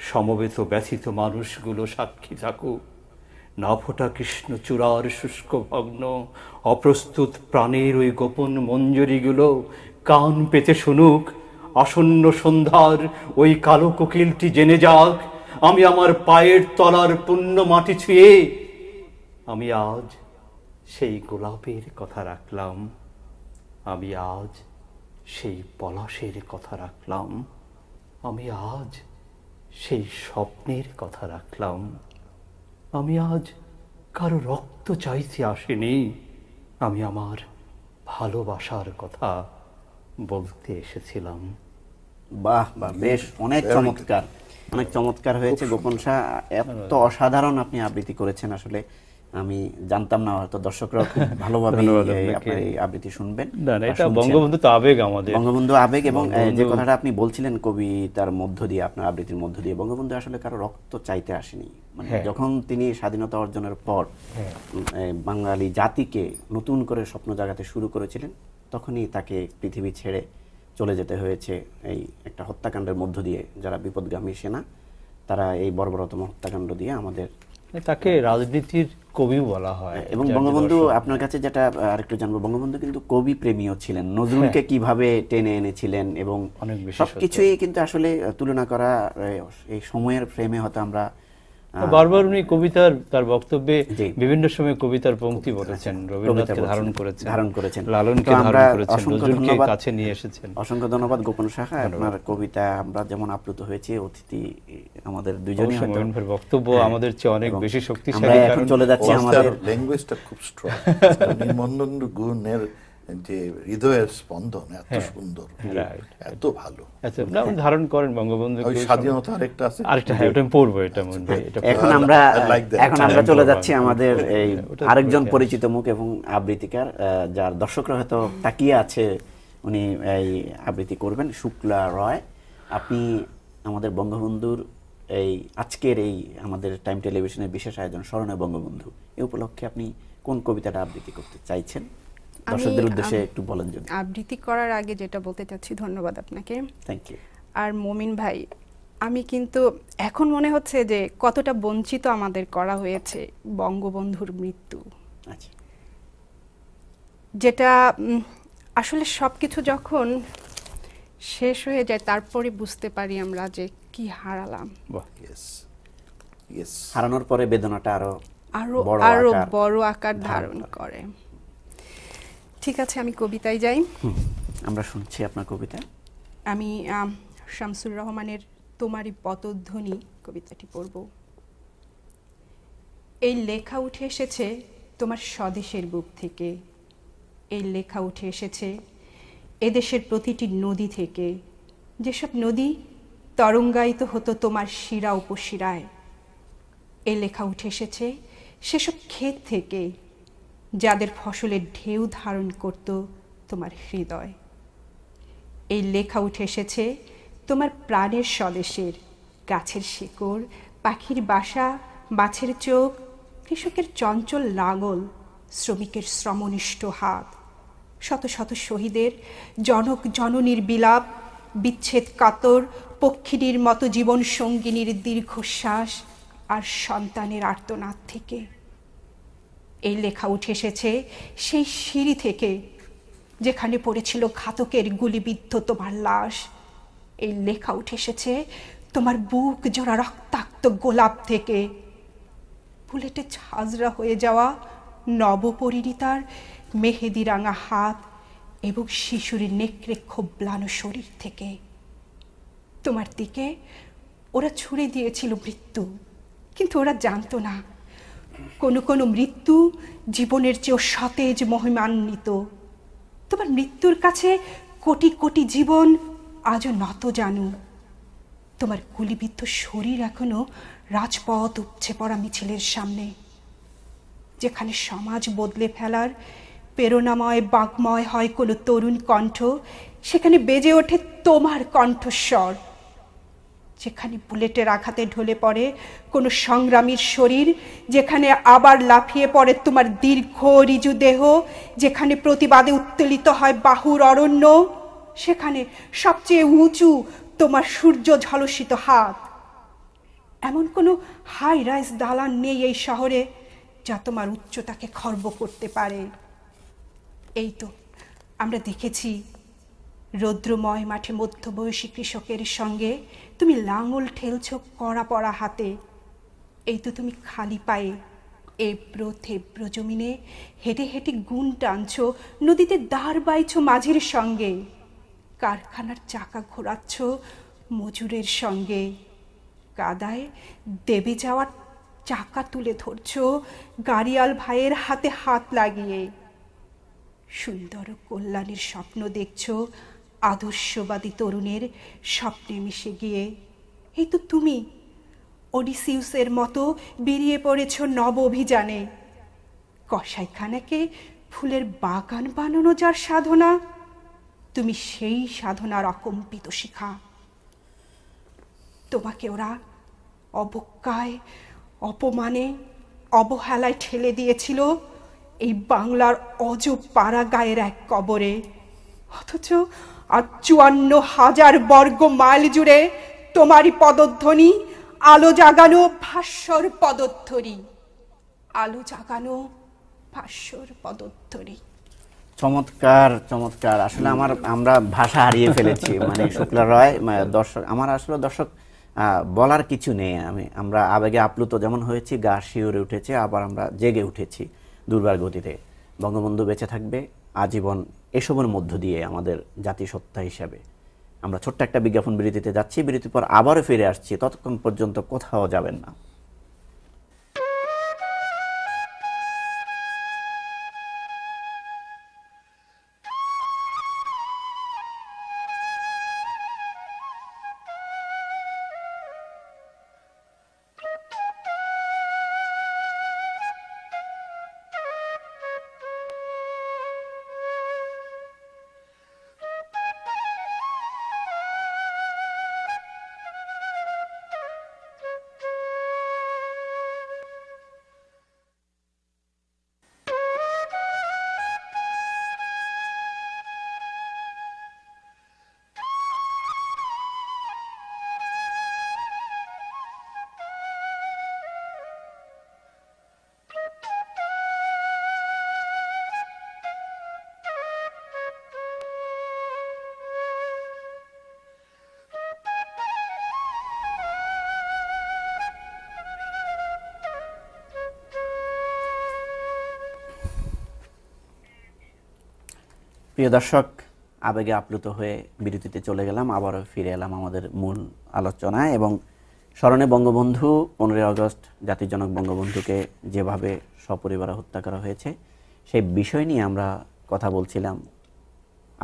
সমবেত ব্যথিত মানুষগুলো সাক্ষী থাকুক। না ফোটা কৃষ্ণচূড়ার শুষ্ক ভগ্ন অপ্রস্তুত প্রাণের ওই গোপন মঞ্জরিগুলো কান পেতে শুনুক। আসন্ন সন্ধ্যার ওই কালো কোকিলটি জেনে যাক, আমি আমার পায়ের তলার পুণ্য মাটি ছুঁয়ে আমি আজ সেই গোলাপের কথা রাখলাম, আমি আজ সেই পলাশের কথা রাখলাম, আমি আজ সেই স্বপ্নের কথা রাখলাম। আমি আজ কারো রক্ত চাইতে আসিনি, আমি আমার ভালোবাসার কথা বলতে এসেছিলাম। বাহ বাহ, বেশ অনেক চমৎকার, অনেক চমৎকার হয়েছে গোপন শাহ। এত অসাধারণ আপনি আবৃত্তি করেছেন, আসলে আমি জানতাম না, হয়তো দর্শকরা খুব ভালোভাবে আপনার এই আবৃত্তি শুনবেন। না না, এটা বঙ্গবন্ধু তো আবেগ আমাদের, বঙ্গবন্ধু আবেগ। এবং যে কথাটা আপনি বলছিলেন কবিতার মধ্য দিয়ে, আপনার আবৃত্তির মধ্য দিয়ে, বঙ্গবন্ধু আসলে কারো রক্ত চাইতে আসেনি। মানে যখন তিনি স্বাধীনতা অর্জনের পর বাঙালি জাতিকে নতুন করে স্বপ্ন জাগাতে শুরু করেছিলেন, তখনই তাকে পৃথিবী ছেড়ে চলে যেতে হয়েছে এই একটা হত্যাকাণ্ডের মধ্য দিয়ে। যারা বিপদগামী সেনা, তারা এই বর্বরতম হত্যাকাণ্ড দিয়ে আমাদের, তাকে রাজনীতির কবিও বলা হয়। এবং বঙ্গবন্ধু, আপনার কাছে যেটা আরেকটু জানবো, বঙ্গবন্ধু কিন্তু কবি প্রেমীও ছিলেন, নজরুলকে কিভাবে টেনে এনেছিলেন, এবং সবকিছুই কিন্তু আসলে তুলনা করা এই সময়ের ফ্রেমে হয়তো আমরা বারবার উনি কবিতার, তার বক্তব্যে বিভিন্ন সময় কবিতার পংক্তি বলেছেন, রবীন্দ্রনাথকে ধারণ করেছেন, লালনকে ধারণ করেছেন, নজরুলকে কাছে নিয়ে এসেছেন। অসংখ্য ধন্যবাদ গোপন শাখা, আপনার কবিতা আমরা যেমন আপ্লুত হয়েছি, অতিথি আমাদের দুজনই হয়তো বক্তব্য আমাদের চেয়ে অনেক বেশি শক্তিশালী। এখন চলে যাচ্ছি, আমাদের ল্যাঙ্গুয়েজটা খুব স্ট্রং, নির্মলেন্দু গুণের যে হৃদয়ের স্পন্দন এত সুন্দর, এত ভালো, ধারণ করেন বঙ্গবন্ধু। স্বাধীনতা আরেকটা আছে, আরেকটা হ্যাঁ, ওটা পড়বো, এটা এখন আমরা চলে যাচ্ছি আমাদের এই আরেকজন পরিচিত মুখ এবং আবৃত্তিকার, যার দর্শকরা হয়তো তাকিয়ে আছে, উনি এই আবৃত্তি করবেন, শুক্লা রয়। আপনি আমাদের বঙ্গবন্ধুর এই আজকের এই আমাদের টাইম টেলিভিশনের বিশেষ আয়োজন স্মরণে বঙ্গবন্ধু, এই উপলক্ষে আপনি কোন কবিতাটা আবৃত্তি করতে চাইছেন? দর্শকদের উদ্দেশ্যে একটু বলেন যদি। আবৃত্তি করার আগে যেটা বলতে চাচ্ছি, ধন্যবাদ আপনাকে, থ্যাংক ইউ। আর মমিন ভাই, আমি কিন্তু এখন মনে হচ্ছে যে কতটা বঞ্চিত আমাদের করা হয়েছে বঙ্গবন্ধুর মৃত্যু। আচ্ছা, যেটা আসলে সবকিছু যখন শেষ হয়ে যায়, তারপরে বুঝতে পারি আমরা যে কি হারালাম। হারানোর পরে বেদনাটা আরো বড় আকার ধারণ করে। ঠিক আছে, আমি কবিতায় যাই। আমরা শুনছি আপনার কবিতা। আমি শামসুর রহমানের তোমারই পতধ্বনি কবিতাটি পড়ব। এই লেখা উঠে এসেছে তোমার স্বদেশের বুক থেকে, এই লেখা উঠে এসেছে এদেশের প্রতিটি নদী থেকে, যেসব নদী তরঙ্গায়িত হতো তোমার শিরা উপশিরায়। এই লেখা উঠে এসেছে সেসব ক্ষেত থেকে, যাদের ফসলের ঢেউ ধারণ করত তোমার হৃদয়। এই লেখা উঠে এসেছে তোমার প্রাণের স্বদেশের, গাছের শিকড়, পাখির বাসা, মাছের চোখ, কৃষকের চঞ্চল লাঙল, শ্রমিকের শ্রমনিষ্ঠ হাত, শত শত শহীদের জনক জননীর বিলাপ, বিচ্ছেদ কাতর পক্ষিণীর মতো জীবন সঙ্গিনীর দীর্ঘশ্বাস আর সন্তানের আর্তনাদ থেকে। এই লেখা উঠে এসেছে সেই সিঁড়ি থেকে, যেখানে পড়েছিল ঘাতকের গুলিবিদ্ধ তোমার লাশ। এই লেখা উঠে এসেছে তোমার বুক জোড়া রক্তাক্ত গোলাপ থেকে, বুলেটে ঝাঁঝরা হয়ে যাওয়া নবপরিণীতার মেহেদি রাঙা হাত এবং শিশুর নেকড়ে খোবলানো শরীর থেকে। তোমার দিকে ওরা ছুড়ে দিয়েছিল মৃত্যু, কিন্তু ওরা জানতো না কোনো কোনো মৃত্যু জীবনের চেয়েও সতেজ মহিমান্বিত। তোমার মৃত্যুর কাছে কোটি কোটি জীবন আজও নত জানু। তোমার গুলিবিদ্ধ শরীর এখনো রাজপথ উপচে পড়া মিছিলের সামনে, যেখানে সমাজ বদলে ফেলার প্রেরণাময় বাগ্ময় হয় কোনো তরুণ কণ্ঠ, সেখানে বেজে ওঠে তোমার কণ্ঠস্বর। যেখানে বুলেটের আঘাতে ঢলে পড়ে কোনো সংগ্রামীর শরীর, যেখানে আবার লাফিয়ে পড়ে তোমার দীর্ঘ ঋজু দেহ, যেখানে প্রতিবাদে উত্তোলিত হয় বাহুর অরণ্য, সেখানে সবচেয়ে উঁচু তোমার সূর্য ঝলসিত হাত। এমন কোনো হাই রাইজ দালান নেই এই শহরে যা তোমার উচ্চতাকে খর্ব করতে পারে। এই তো আমরা দেখেছি রৌদ্রময় মাঠে মধ্যবয়সী কৃষকের সঙ্গে তুমি লাঙল ঠেলছ কড়া পড়া হাতে। এই তো তুমি খালি পায়ে এব্র থেব্র জমিনে হেঁটে হেঁটে গুণ টানছ, নদীতে দাঁড় বাইছ মাঝির সঙ্গে, কারখানার চাকা ঘোরাচ্ছ মজুরের সঙ্গে, কাদায় দেবে যাওয়ার চাকা তুলে ধরছ গাড়িয়াল ভাইয়ের হাতে হাত লাগিয়ে। সুন্দর কল্যাণের স্বপ্ন দেখছ আদর্শবাদী তরুণের স্বপ্নে মিশে গিয়ে এই তো তুমি ওডিসিউসের মতো বেরিয়ে পড়েছ নব অভিযানে। কসাইখানাকে ফুলের বাগান বানানো যার সাধনা, তুমি সেই সাধনার অকম্পিত শিখা। তোমাকে ওরা অবজ্ঞায়, অপমানে, অবহেলায় ঠেলে দিয়েছিল এই বাংলার অজ পাড়াগাঁয়ের এক কবরে, অথচ আর ৫৪,০০০ বর্গ মাইল জুড়ে তোমারই পদধ্বনি, আলো জাগানো ভাস্বর পদধ্বনি, আলো জাগানো ভাস্বর পদধ্বনি। চমৎকার চমৎকার। আসলে আমরা ভাষা হারিয়ে ফেলেছি। মানে শুক্লা রয়, দর্শক আমার আসলে দর্শক বলার কিছু নেই। আমরা আবেগে আপ্লুত যেমন হয়েছি, গা শিউরে উঠেছে, আবার আমরা জেগে উঠেছি দুর্বার গতিতে। বঙ্গবন্ধু বেঁচে থাকবে আজীবন এসবের মধ্য দিয়ে আমাদের জাতিসত্তা হিসাবে। আমরা ছোট্ট একটা বিজ্ঞাপন বিরতিতে যাচ্ছি, বিরতির পর আবারও ফিরে আসছি। ততক্ষণ পর্যন্ত কোথাও যাবেন না। প্রিয় দর্শক, আবেগে আপ্লুত হয়ে বিরতিতে চলে গেলাম, আবারও ফিরে এলাম আমাদের মূল আলোচনায়। এবং স্মরণে বঙ্গবন্ধু, 15ই আগস্ট জাতির জনক বঙ্গবন্ধুকে যেভাবে সপরিবারে হত্যা করা হয়েছে সেই বিষয় নিয়ে আমরা কথা বলছিলাম।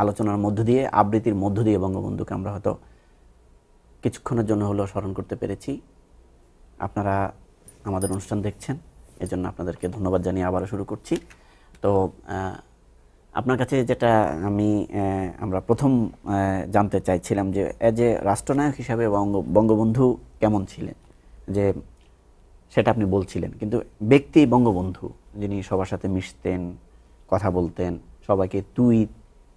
আলোচনার মধ্য দিয়ে, আবৃত্তির মধ্য দিয়ে বঙ্গবন্ধুকে আমরা হয়তো কিছুক্ষণের জন্য হলেও স্মরণ করতে পেরেছি। আপনারা আমাদের অনুষ্ঠান দেখছেন, এজন্য আপনাদেরকে ধন্যবাদ জানিয়ে আবারও শুরু করছি। তো আপনার কাছে যেটা আমরা প্রথম জানতে চাইছিলাম যে এজ এ রাষ্ট্রনায়ক হিসাবে বঙ্গবন্ধু কেমন ছিলেন, যে সেটা আপনি বলছিলেন, কিন্তু ব্যক্তি বঙ্গবন্ধু যিনি সবার সাথে মিশতেন, কথা বলতেন, সবাইকে তুই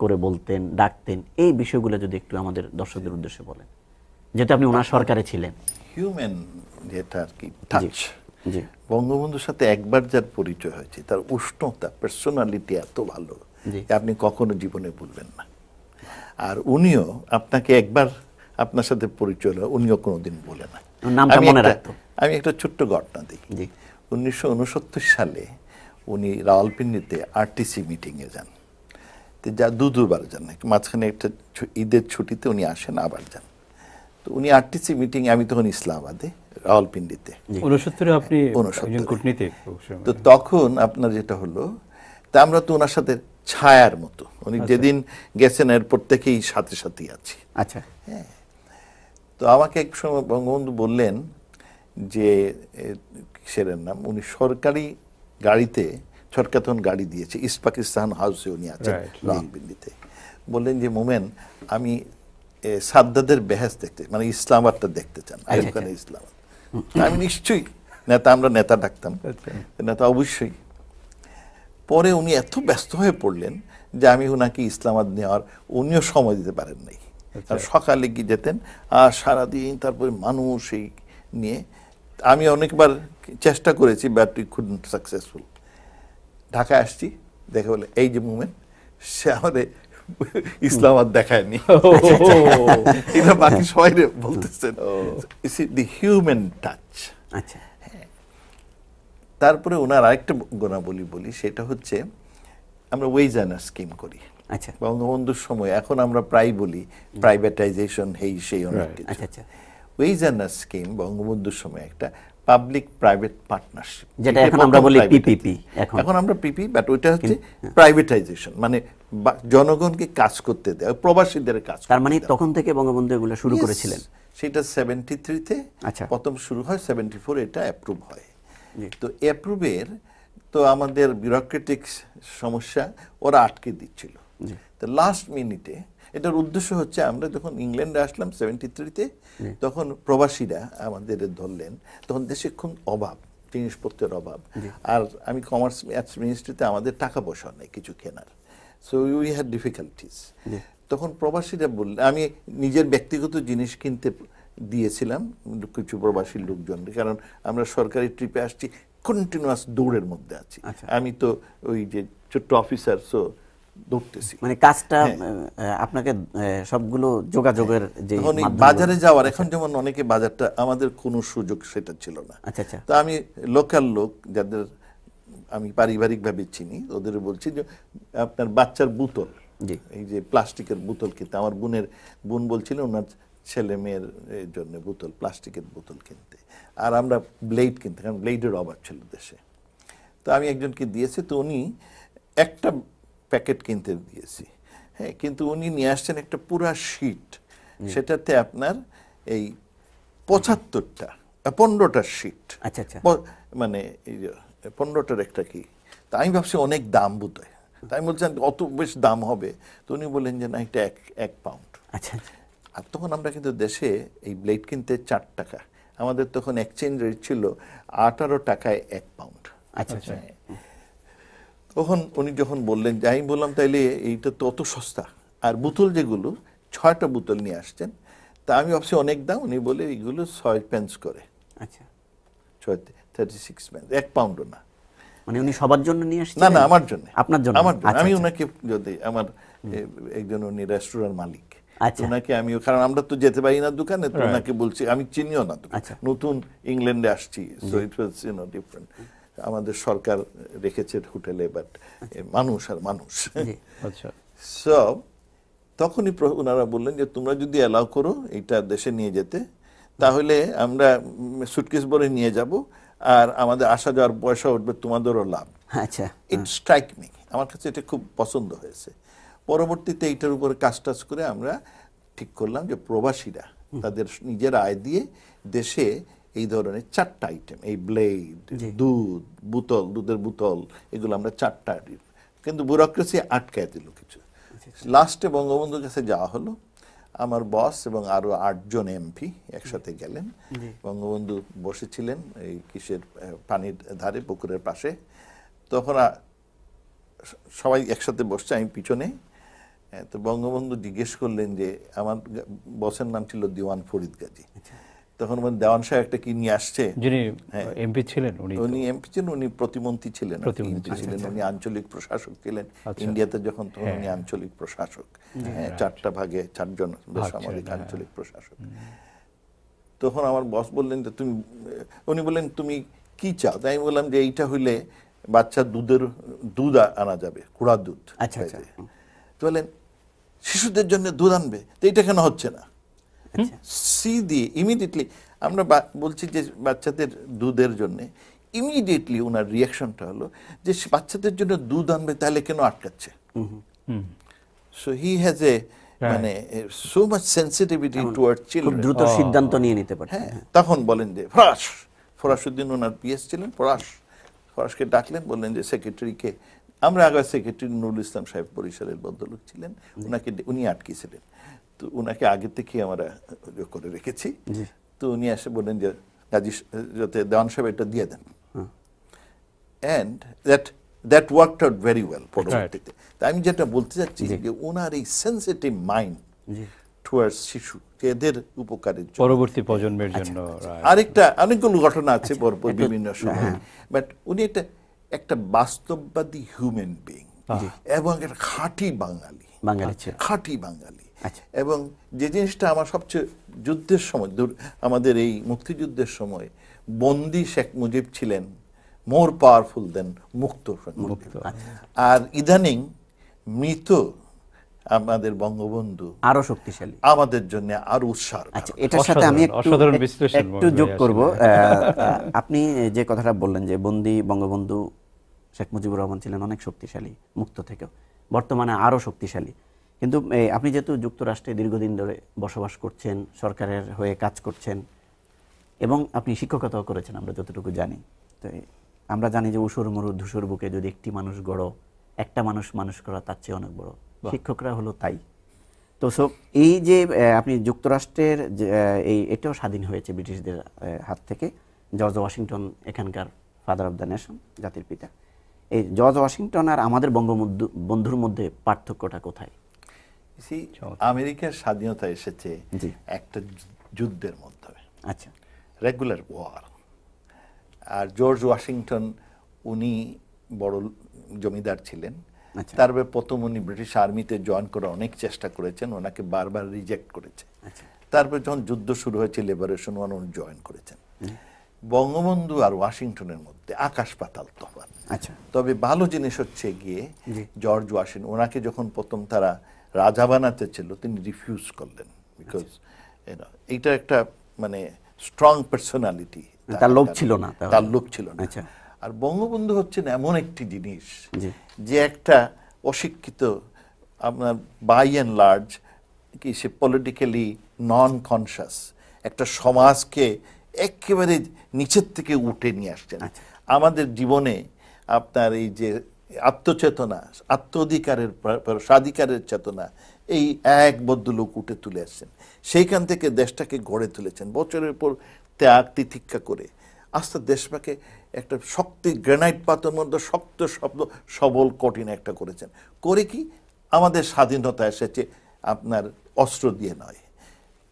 করে বলতেন, ডাকতেন, এই বিষয়গুলো যদি একটু আমাদের দর্শকদের উদ্দেশ্যে বলেন, যেহেতু আপনি ওনার সরকারে ছিলেন। হিউম্যান যেটা আর কি টাচ, জি, বঙ্গবন্ধুর সাথে একবার যার পরিচয় হয়েছে, তার উষ্ণতা, পার্সোনালিটি এত ভালো যে আপনি কখনো জীবনে ভুলবেন না। আর উনিও আপনাকে একবার আপনার সাথে পরিচয় হলো, উনিও কোনোদিন বলে না। আমি একটা ছোট্ট ঘটনা দিই। 1969 সালে উনি রাওয়ালপিন্ডিতে আরটিসি মিটিংয়ে যান। তো যা দুবার যান, মাঝখানে একটা ঈদের ছুটিতে উনি আসেন, আবার যান। তো উনি আরটিসি মিটিং, আমি তখন ইসলামাবাদে, রাওয়ালপিন্ডিতে। 69 আপনি একজন কূটনীতিক। তো তখন আপনার যেটা হলো, তা আমরা তো ওনার সাথে ছায়ার মতো, উনি যেদিন গেছেন এরপর থেকেই সাথে সাথেই আছি। আচ্ছা, হ্যাঁ। তো আমাকে এক সময় বঙ্গবন্ধু বললেন যে কিসের নাম, উনি সরকারি গাড়িতে, সরকার তখন গাড়ি দিয়েছে, ইস্ট পাকিস্তান হাউসে উনি আছেন রাওয়ালপিন্ডিতে। বললেন যে মোমেন, আমি সাদ্দাদের বেহেস দেখতে, মানে ইসলামাবাদটা দেখতে চান, ওখানে ইসলামাবাদ। আমি নিশ্চয়ই নেতা, আমরা নেতা ডাকতাম, নেতা অবশ্যই। পরে উনি এত ব্যস্ত হয়ে পড়লেন যে আমি ওনাকে ইসলামাবাদ নেওয়ার, উনিও সময় দিতে পারেন নাই। সকালে গিয়ে যেতেন আর সারাদিন, তারপরে মানুষ এই নিয়ে। আমি অনেকবার চেষ্টা করেছি, বাট উই কুডন্ট সাকসেসফুল। ঢাকায় আসছি, দেখে বলে এই যে মুভমেন্ট, সে আমাদের ইসলামাবাদ দেখায়নি। এটা বাকি সবাই বলতেছেন, দি হিউম্যান টাচ। আচ্ছা। তারপরে ওনার আরেকটা গুণাবলী বলি, সেটা হচ্ছে আমরা ওয়েজ আর্নার স্কিম করি। আচ্ছা। বঙ্গবন্ধুর সময়, এখন আমরা প্রায় বলি প্রাইভেটাইজেশন, সেই অনেক কিছু। ওয়েজ আর্নার স্কিম বঙ্গবন্ধুর সময় একটা পাবলিক প্রাইভেট পার্টনারশিপ, যেটা এখন আমরা বলি পিপিপি। এখন আমরা পিপি, বাট ওইটা হচ্ছে প্রাইভেটাইজেশন, মানে জনগণকে কাজ করতে দেয়, প্রবাসীদের কাজ। তার মানে তখন থেকে বঙ্গবন্ধু এগুলো শুরু করেছিলেন। সেটা 73-তে আচ্ছা। প্রথম শুরু হয়, 74 এটা অ্যাপ্রুভ হয়। তো অ্যাপ্রুভের তো আমাদের বিউরোক্রেটিক সমস্যা ওরা আটকে দিচ্ছিল। তো লাস্ট মিনিটে এটার উদ্দেশ্য হচ্ছে, আমরা যখন ইংল্যান্ডে আসলাম 73-তে, তখন প্রবাসীরা আমাদের ধরলেন, তখন দেশে খুব অভাব, জিনিসপত্রের অভাব। আর আমি কমার্স মিনিস্ট্রিতে, আমাদের টাকা পয়সা নেই কিছু কেনার, সো উই হ্যাড ডিফিকাল্টিস। তখন প্রবাসীরা বললেন, আমি নিজের ব্যক্তিগত জিনিস কিনতে দিয়েছিলাম কিছু প্রবাসী লোকজন, কারণ আমরা সরকারি ট্রিপে আসছি, কন্টিনিউয়াস দৌড়ের মধ্যে আছি। আমি তো ওই যে ছোট্ট অফিসার, সো দৌড়তেছি, মানে কাজটা আপনাকে সবগুলো যোগাযোগের যে বাজারে যাওয়ার, এখন যেমন অনেকে বাজারটা, আমাদের কোনো সুযোগ সেটা ছিল না। আচ্ছা। তো আমি লোকাল লোক যাদের আমি পারিবারিকভাবে চিনি, ওদের বলছি যে আপনার বাচ্চার বোতল, এই যে প্লাস্টিকের বোতল কিনতে, আমার বোন বলছিল ওনার ছেলে মেয়ের জন্য বোতল, প্লাস্টিকের বোতল কিনতে, আর আমরা ব্লেড কিনতে, কারণ ব্লেডের অভাব ছিল দেশে। তো আমি একজনকে দিয়েছি, তো উনি একটা প্যাকেট কিনতে দিয়েছি, হ্যাঁ, কিন্তু উনি নিয়ে আসছেন একটা পুরা শীট, সেটাতে আপনার এই 15টা শীট, আচ্ছা, মানে এই 15টার একটা কি। তা আমি ভাবছি অনেক দাম বোধ হয়, তাই বলছেন অত বেশ দাম হবে। তো উনি বললেন যে না, এটা 1 পাউন্ড। আচ্ছা। আর তখন আমরা কিন্তু দেশে এই ব্লেড কিনতে 4 টাকা, আমাদের তখন এক্সচেঞ্জ রেট ছিল 18 টাকায় 1 পাউন্ড। আচ্ছা। তখন উনি যখন বললেন, যাই বললাম তাইলে এইটা তো অত সস্তা, আর বোতল যেগুলো 6টা বোতল নিয়ে আসছেন, তা আমি ভাবছি অনেক দাম। উনি বলে এইগুলো 6 পেন্স করে। আচ্ছা, 36 পেন্স, 1 পাউন্ডও না। মানে উনি সবার জন্য নিয়ে আসছেন? না, আমার জন্য। আপনার জন্য? আমি ওনাকে, যদি আমার একজন উনি রেস্টুরেন্ট মালিক, ওনাকে আমি, কারণ আমরা তো যেতে পারি না দোকানে, তো ওনাকে বলছি, আমি চিনিও না, নতুন ইংল্যান্ডে আসছি, সো ইট ওয়াজ ডিফারেন্ট। আমাদের সরকার রেখেছে হোটেলে, বাট মানুষ আর মানুষ। আচ্ছা। সো তখনই ওনারা বললেন যে তোমরা যদি অ্যালাউ করো এটা দেশে নিয়ে যেতে, তাহলে আমরা সুটকেস ভরে নিয়ে যাব, আর আমাদের আসা যাওয়ার পয়সা উঠবে, তোমাদেরও লাভ। আচ্ছা। ইট স্ট্রাইক মি, আমার কাছে এটা খুব পছন্দ হয়েছে। পরবর্তীতে এইটার উপরে কাজ করে আমরা ঠিক করলাম যে প্রবাসীরা তাদের নিজের আয় দিয়ে দেশে এই ধরনের 4টা আইটেম, এই ব্লেড, দুধের বোতল, এগুলো আমরা 4টা, কিন্তু ব্যুরোক্রেসি আটকায় দিল কিছু। লাস্টে বঙ্গবন্ধুর কাছে যাওয়া হলো, আমার বস এবং আরো 8 জন এমপি একসাথে গেলেন। বঙ্গবন্ধু বসেছিলেন এই কিসের পানির ধারে, পুকুরের পাশে। তখন সবাই একসাথে বসছে, আমি পিছনে। তো বঙ্গবন্ধু জিজ্ঞেস করলেন যে, আমার বসের নাম ছিল দিওয়ান ফরিদ গাজী, তখন দেওয়ান সাহেব একটা কি নিয়ে আসছে। যিনি এমপি ছিলেন, উনি এমপি ছিলেন, উনি প্রতিমন্ত্রী ছিলেন, উনি আঞ্চলিক প্রশাসক ছিলেন ইন্ডিয়াতে যখন, তখন উনি আঞ্চলিক প্রশাসক। 4টা ভাগে 4 জন বেসামরিক আঞ্চলিক প্রশাসক। তখন আমার বস বললেন যে উনি বললেন তুমি কি চাও? তাই আমি বললাম যে এইটা হইলে বাচ্চার দুধ আনা যাবে, কুড়া দুধ। তো বললেন শিশুদের জন্য দুধ আনবে, তো এইটা কেন হচ্ছে না? সি দিয়ে ইমিডিয়েটলি আমরা বলছি যে বাচ্চাদের দুধের জন্য, ইমিডিয়েটলি ওনার রিয়াকশনটা হলো যে বাচ্চাদের জন্য দুধ আনবে, তাহলে কেন আটকাচ্ছে? সো হি হ্যাজ এ মানে so much sensitivity toward children, দ্রুত সিদ্ধান্ত নিয়ে নিতে পারে। তখন বলেন যে ফরাসউদ্দিন ওনার পিএস ছিলেন, ফরাসকে ডাকলেন, বললেন যে সেক্রেটারিকে, আমরা আগে সেক্রেটারি নুরুল ইসলাম সাহেব বরিশালের ভদ্রলোক ছিলেন, উনি আটকেছিলেন, তো উনাকে আগে থেকে আমরা করে রেখেছি। তো উনি এসে বললেন যে গাজী যাতে দেওয়ান সাহেব এটা দিয়ে দেন, and that worked out very well পরবর্তীতে। আমি যেটা বলতে চাচ্ছি যে ওনার এই সেনসিটিভ মাইন্ড টুয়ার্ডস শিশু, এদের উপকারের জন্য, পরবর্তী প্রজন্মের জন্য। আরেকটা অনেকগুলো ঘটনা আছে পরপর বিভিন্ন সময়, বাট উনি একটা বাস্তববাদী হিউম্যান বিং এবং একটা খাঁটি বাঙালি, খাঁটি বাঙালি। এবং যে জিনিসটা আমার সবচেয়ে যুদ্ধের সময়, আমাদের এই মুক্তিযুদ্ধের সময় বন্দী শেখ মুজিব ছিলেন মোর পাওয়ারফুল দেন মুক্ত। আর ইদানিং মৃত আমাদের বঙ্গবন্ধু আরো শক্তিশালী। আমাদের জন্য আরো উৎসাহ। আচ্ছা, এটার সাথে আমি অসাধারণ বিশ্লেষণ একটু যোগ করব। আপনি যে কথাটা বললেন যে বন্দী বঙ্গবন্ধু শেখ মুজিবুর রহমান ছিলেন অনেক শক্তিশালী মুক্ত থেকেও, বর্তমানে আরো শক্তিশালী। কিন্তু আপনি যেহেতু যুক্তরাষ্ট্রে দীর্ঘদিন ধরে বসবাস করছেন, সরকারের হয়ে কাজ করছেন এবং আপনি শিক্ষকতাও করেছেন, আমরা যতটুকু জানি। তো আমরা জানি যে উসুর মরু ধূসর বুকে যদি একটি মানুষ গড়ো, একটা মানুষ মানুষ করা তার চেয়ে অনেক বড়। শিক্ষকরা হলো তাই। তো এই যে আপনি যুক্তরাষ্ট্রের এটাও স্বাধীন হয়েছে ব্রিটিশদের হাত থেকে। জর্জ ওয়াশিংটন এখানকার ফাদার অফ দ্য নেশন, জাতির পিতা। এই জর্জ ওয়াশিংটন আর আমাদের বঙ্গবন্ধুর মধ্যে পার্থক্যটা কোথায়? আমেরিকার স্বাধীনতা এসেছে একটা যুদ্ধের মাধ্যমে, আচ্ছা, রেগুলার ওয়ার। আর জর্জ ওয়াশিংটন উনি বড় জমিদার ছিলেন, তারপরে প্রথম উনি ব্রিটিশ আর্মিতে জয়েন করার অনেক চেষ্টা করেছেন, ওনাকে বারবার রিজেক্ট করেছে। তারপর যখন যুদ্ধ শুরু হয়েছে লিবারেশন ওয়ান, উনি জয়েন করেছেন। বঙ্গবন্ধু আর ওয়াশিংটনের মধ্যে আকাশ পাতাল তফাৎ। তবে ভালো জিনিস হচ্ছে গিয়ে জর্জ ওয়াশিংটন ওনাকে যখন প্রথম তারা রাজা বানাতে ছিল তিনি রিফিউজ করলেন, বিকজ এইটা একটা মানে স্ট্রং পার্সোনালিটি, তার লোক ছিল না, তার লোক ছিল না। আর বঙ্গবন্ধু হচ্ছেন এমন একটি জিনিস যে একটা অশিক্ষিত আপনার বাই অ্যান্ড লার্জ কি সে পলিটিক্যালি নন কনসাস একটা সমাজকে একেবারে নিচের থেকে উঠে নিয়ে আসছেন। আমাদের জীবনে আপনার এই যে আত্মচেতনা, আত্ম অধিকারের স্বাধিকারের চেতনা, এই এক বদ্ধ লোক উঠে তুলে আসছেন। সেইখান থেকে দেশটাকে গড়ে তুলেছেন বছরের পর ত্যাগ তিতিক্ষা করে। আস্তে দেশটাকে একটা শক্তি গ্রানাইট পাথর মধ্যে শক্ত শব্দ সবল কঠিন একটা করেছেন। করে কি আমাদের স্বাধীনতা এসেছে আপনার অস্ত্র দিয়ে নয়।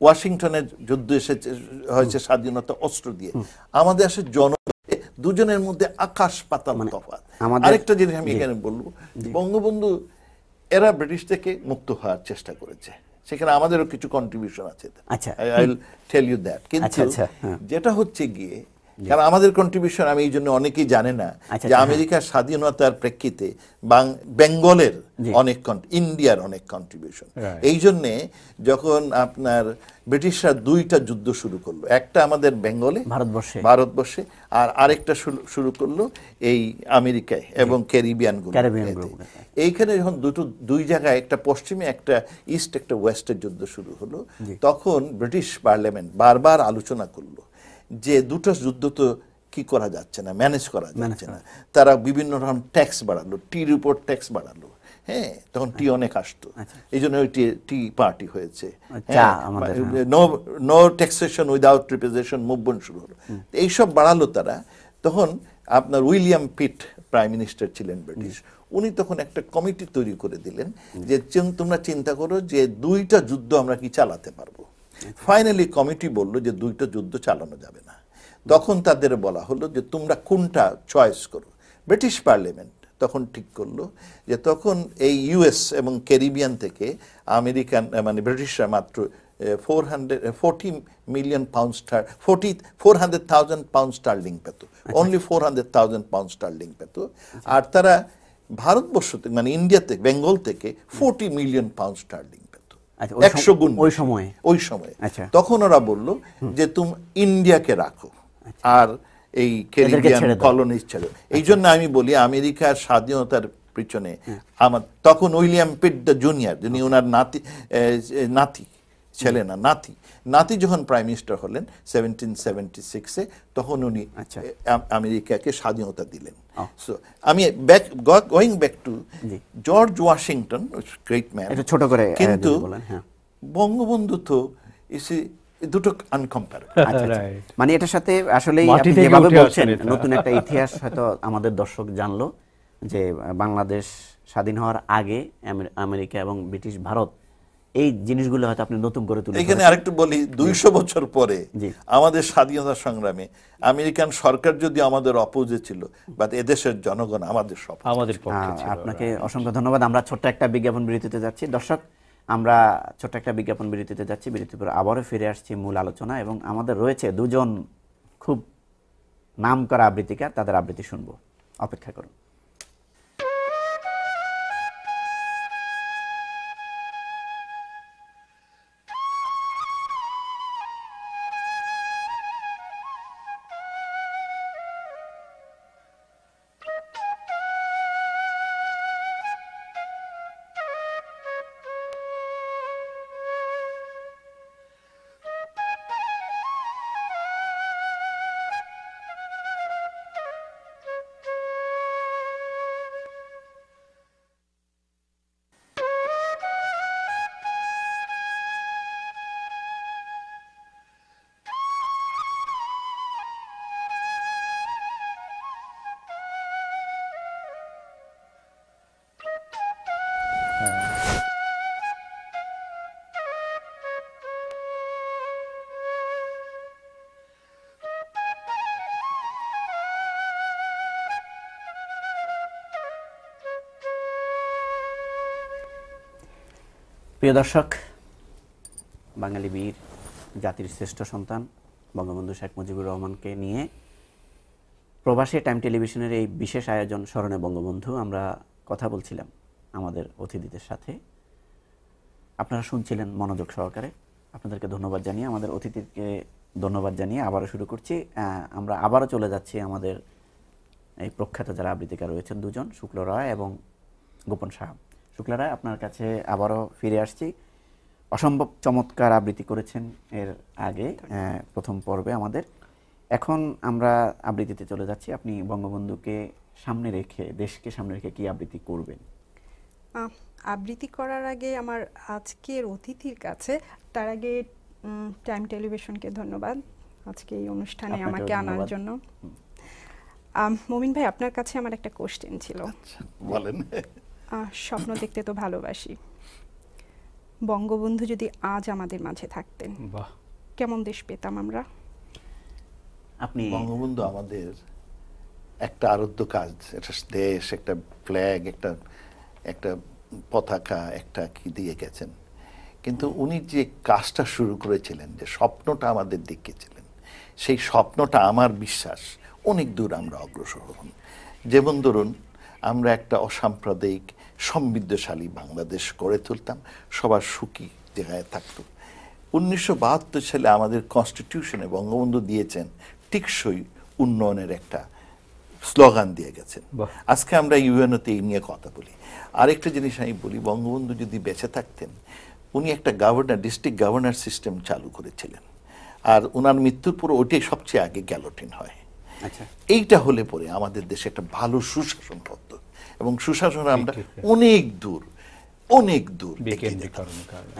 ওয়াশিংটনের যুদ্ধ এসেছে হয়েছে স্বাধীনতা অস্ত্র দিয়ে। আমাদের আসে দুজনের মধ্যে আকাশ পাতাল তফাৎ। আরেকটা জিনিস আমি এখানে বলবো, বঙ্গবন্ধু এরা ব্রিটিশ থেকে মুক্ত হওয়ার চেষ্টা করেছে, সেখানে আমাদেরও কিছু কন্ট্রিবিউশন আছে। I will tell you that. কিন্তু যেটা হচ্ছে গিয়ে, কারণ আমাদের কন্ট্রিবিউশন আমি এই জন্য অনেকেই জানে না যে আমেরিকার স্বাধীনতার প্রেক্ষিতে বেঙ্গলের অনেক ইন্ডিয়ার অনেক কন্ট্রিবিউশন। এই জন্যে যখন আপনার ব্রিটিশরা দুইটা যুদ্ধ শুরু করলো, একটা আমাদের বেঙ্গলে ভারতবর্ষে আর আরেকটা শুরু করলো এই আমেরিকায় এবং ক্যারিবিয়ান গুলো। এইখানে যখন দুই জায়গায়, একটা পশ্চিমে একটা ইস্ট একটা ওয়েস্টের যুদ্ধ শুরু হলো, তখন ব্রিটিশ পার্লামেন্ট বারবার আলোচনা করলো যে দুটো যুদ্ধ তো কি করা যাচ্ছে না, ম্যানেজ করা যাচ্ছে না। তারা বিভিন্ন রকম ট্যাক্স বাড়ালো, টির উপর ট্যাক্স বাড়ালো। হ্যাঁ, তখন টি অনেক আসতো, এই জন্য ওই টি পার্টি হয়েছে। No taxation without representation movement শুরু হলো। এইসব বাড়ালো তারা। তখন আপনার উইলিয়াম পিট প্রাইম মিনিস্টার ছিলেন ব্রিটিশ, উনি তখন একটা কমিটি তৈরি করে দিলেন যে তোমরা চিন্তা করো যে দুইটা যুদ্ধ আমরা কি চালাতে পারবো। ফাইনালি কমিটি বলল যে দুইটা যুদ্ধ চালানো যাবে না। তখন তাদের বলা হলো যে তোমরা কোনটা চয়েস করো। ব্রিটিশ পার্লামেন্ট তখন ঠিক করলো যে তখন এই ইউএস এবং ক্যারিবিয়ান থেকে আমেরিকান মানে ব্রিটিশরা মাত্র 400,000 পাউন্ড স্টার্লিং পেত, অনলি 400,000 পাউন্ড স্টার্লিং পেত। আর তারা ভারতবর্ষ থেকে মানে ইন্ডিয়া থেকে বেঙ্গল থেকে 40 মিলিয়ন পাউন্ড স্টার্লিং পেত, 100 গুণ ওই সময়। তখন ওরা বলল যে তুমি ইন্ডিয়াকে রাখো আর এই ক্যারিবিয়ান কলোনিজ ছেড়ে। এই জন্য আমি বলি আমেরিকার স্বাধীনতার পিছনে আমার তখন উইলিয়াম পিট দ্য জুনিয়র, যিনি ওনার নাতি ছেলে না নাতি যখন প্রাইম মিনিস্টার হলেন 1776-এ, তখন উনি আমেরিকাকে স্বাধীনতা দিলেন। সো আমি going back to George Washington, great man, কিন্তু বঙ্গবন্ধু তো দুটো আনকম্পারেবল। মানে এটার সাথে আসলে আপনি যেভাবে বলছেন নতুন একটা ইতিহাস হয়তো আমাদের দর্শক জানলো যে বাংলাদেশ স্বাধীন হওয়ার আগে আমেরিকা এবং ব্রিটিশ ভারত এই জিনিসগুলো হয়তো আপনি নতুন করে তুলে। এখানে আরেকটু বলি, 200 বছর পরে আমাদের স্বাধীনতা সংগ্রামে আমেরিকান সরকার যদি আমাদের অপোজে ছিল, বাট এদেশের জনগণ আমাদের পক্ষে ছিল। আপনাকে অসংখ্য ধন্যবাদ। আমরা ছোট্ট একটা বিজ্ঞাপন বিরতিতে যাচ্ছি। দর্শক, আমরা ছোট্ট একটা বিজ্ঞাপন বিরতিতে যাচ্ছি। বিরতির পর আবারও ফিরে আসছি মূল আলোচনা, এবং আমাদের রয়েছে দুজন খুব নামকরা আবৃত্তিকার, তাদের আবৃত্তি শুনবো। অপেক্ষা করুন। প্রিয় দর্শক, বাঙালি বীর জাতির শ্রেষ্ঠ সন্তান বঙ্গবন্ধু শেখ মুজিবুর রহমানকে নিয়ে প্রবাসী টাইম টেলিভিশনের এই বিশেষ আয়োজন স্মরণে বঙ্গবন্ধু আমরা কথা বলছিলাম আমাদের অতিথিদের সাথে। আপনারা শুনছিলেন মনোযোগ সহকারে। আপনাদেরকে ধন্যবাদ জানিয়ে, আমাদের অতিথিকে ধন্যবাদ জানিয়ে আবারও শুরু করছি। আমরা আবারও চলে যাচ্ছি আমাদের এই প্রখ্যাত যারা আবৃত্তিকার রয়েছেন দুজন, শুক্লা রায় এবং গোপন সাহা। শুক্লা রায়, আপনার কাছে আবারও ফিরে আসছি। অসম্ভব চমৎকার আবৃত্তি করেছেন এর আগে প্রথম পর্বে আমাদের। এখন আমরা আবৃত্তিতে চলে যাচ্ছি। আপনি বঙ্গবন্ধুকে সামনে রেখে, দেশকে সামনে রেখে কি আবৃত্তি করবেন? আবৃত্তি করার আগে আমার আজকের অতিথির কাছে, তার আগে টাইম টেলিভিশনকে ধন্যবাদ আজকে এই অনুষ্ঠানে আমাকে আনার জন্য। মমিন ভাই, আপনার কাছে আমার একটা কোশ্চেন ছিল। বলেন। স্বপ্ন দেখতে তো ভালোবাসি। বঙ্গবন্ধু যদি আজ আমাদের মাঝে থাকতেন, বাহ, কেমন দেশ পেতাম আমরা? আপনি বঙ্গবন্ধু আমাদের একটা আরাধ্য কাজ, একটা দেশ, একটা ফ্ল্যাগ, একটা পতাকা, একটা কি দিয়ে গেছেন। কিন্তু উনি যে কাজটা শুরু করেছিলেন, যে স্বপ্নটা আমাদের দেখিয়েছিলেন, সেই স্বপ্নটা আমার বিশ্বাস অনেক দূর আমরা অগ্রসর হব। যেমন ধরুন, আমরা একটা অসাম্প্রদায়িক সমৃদ্ধশালী বাংলাদেশ গড়ে তুলতাম, সবার সুখী জায়গায় থাকতো। 1972 সালে আমাদের কনস্টিটিউশনে বঙ্গবন্ধু দিয়েছেন টেকসই উন্নয়নের একটা স্লোগান দিয়ে গেছেন। আজকে আমরা ইউএনওতে এই নিয়ে কথা বলি। আরেকটা জিনিস আমি বলি, বঙ্গবন্ধু যদি বেঁচে থাকতেন, উনি একটা ডিস্ট্রিক্ট গভর্নর সিস্টেম চালু করেছিলেন, আর ওনার মৃত্যুর পর ওইটাই সবচেয়ে আগে গ্যালোটিন হয়। আচ্ছা, এইটা হলে পরে আমাদের দেশে একটা ভালো সুশাসন হতো, এবং সুশাসন আমরা অনেক দূর এগিয়ে যেতাম।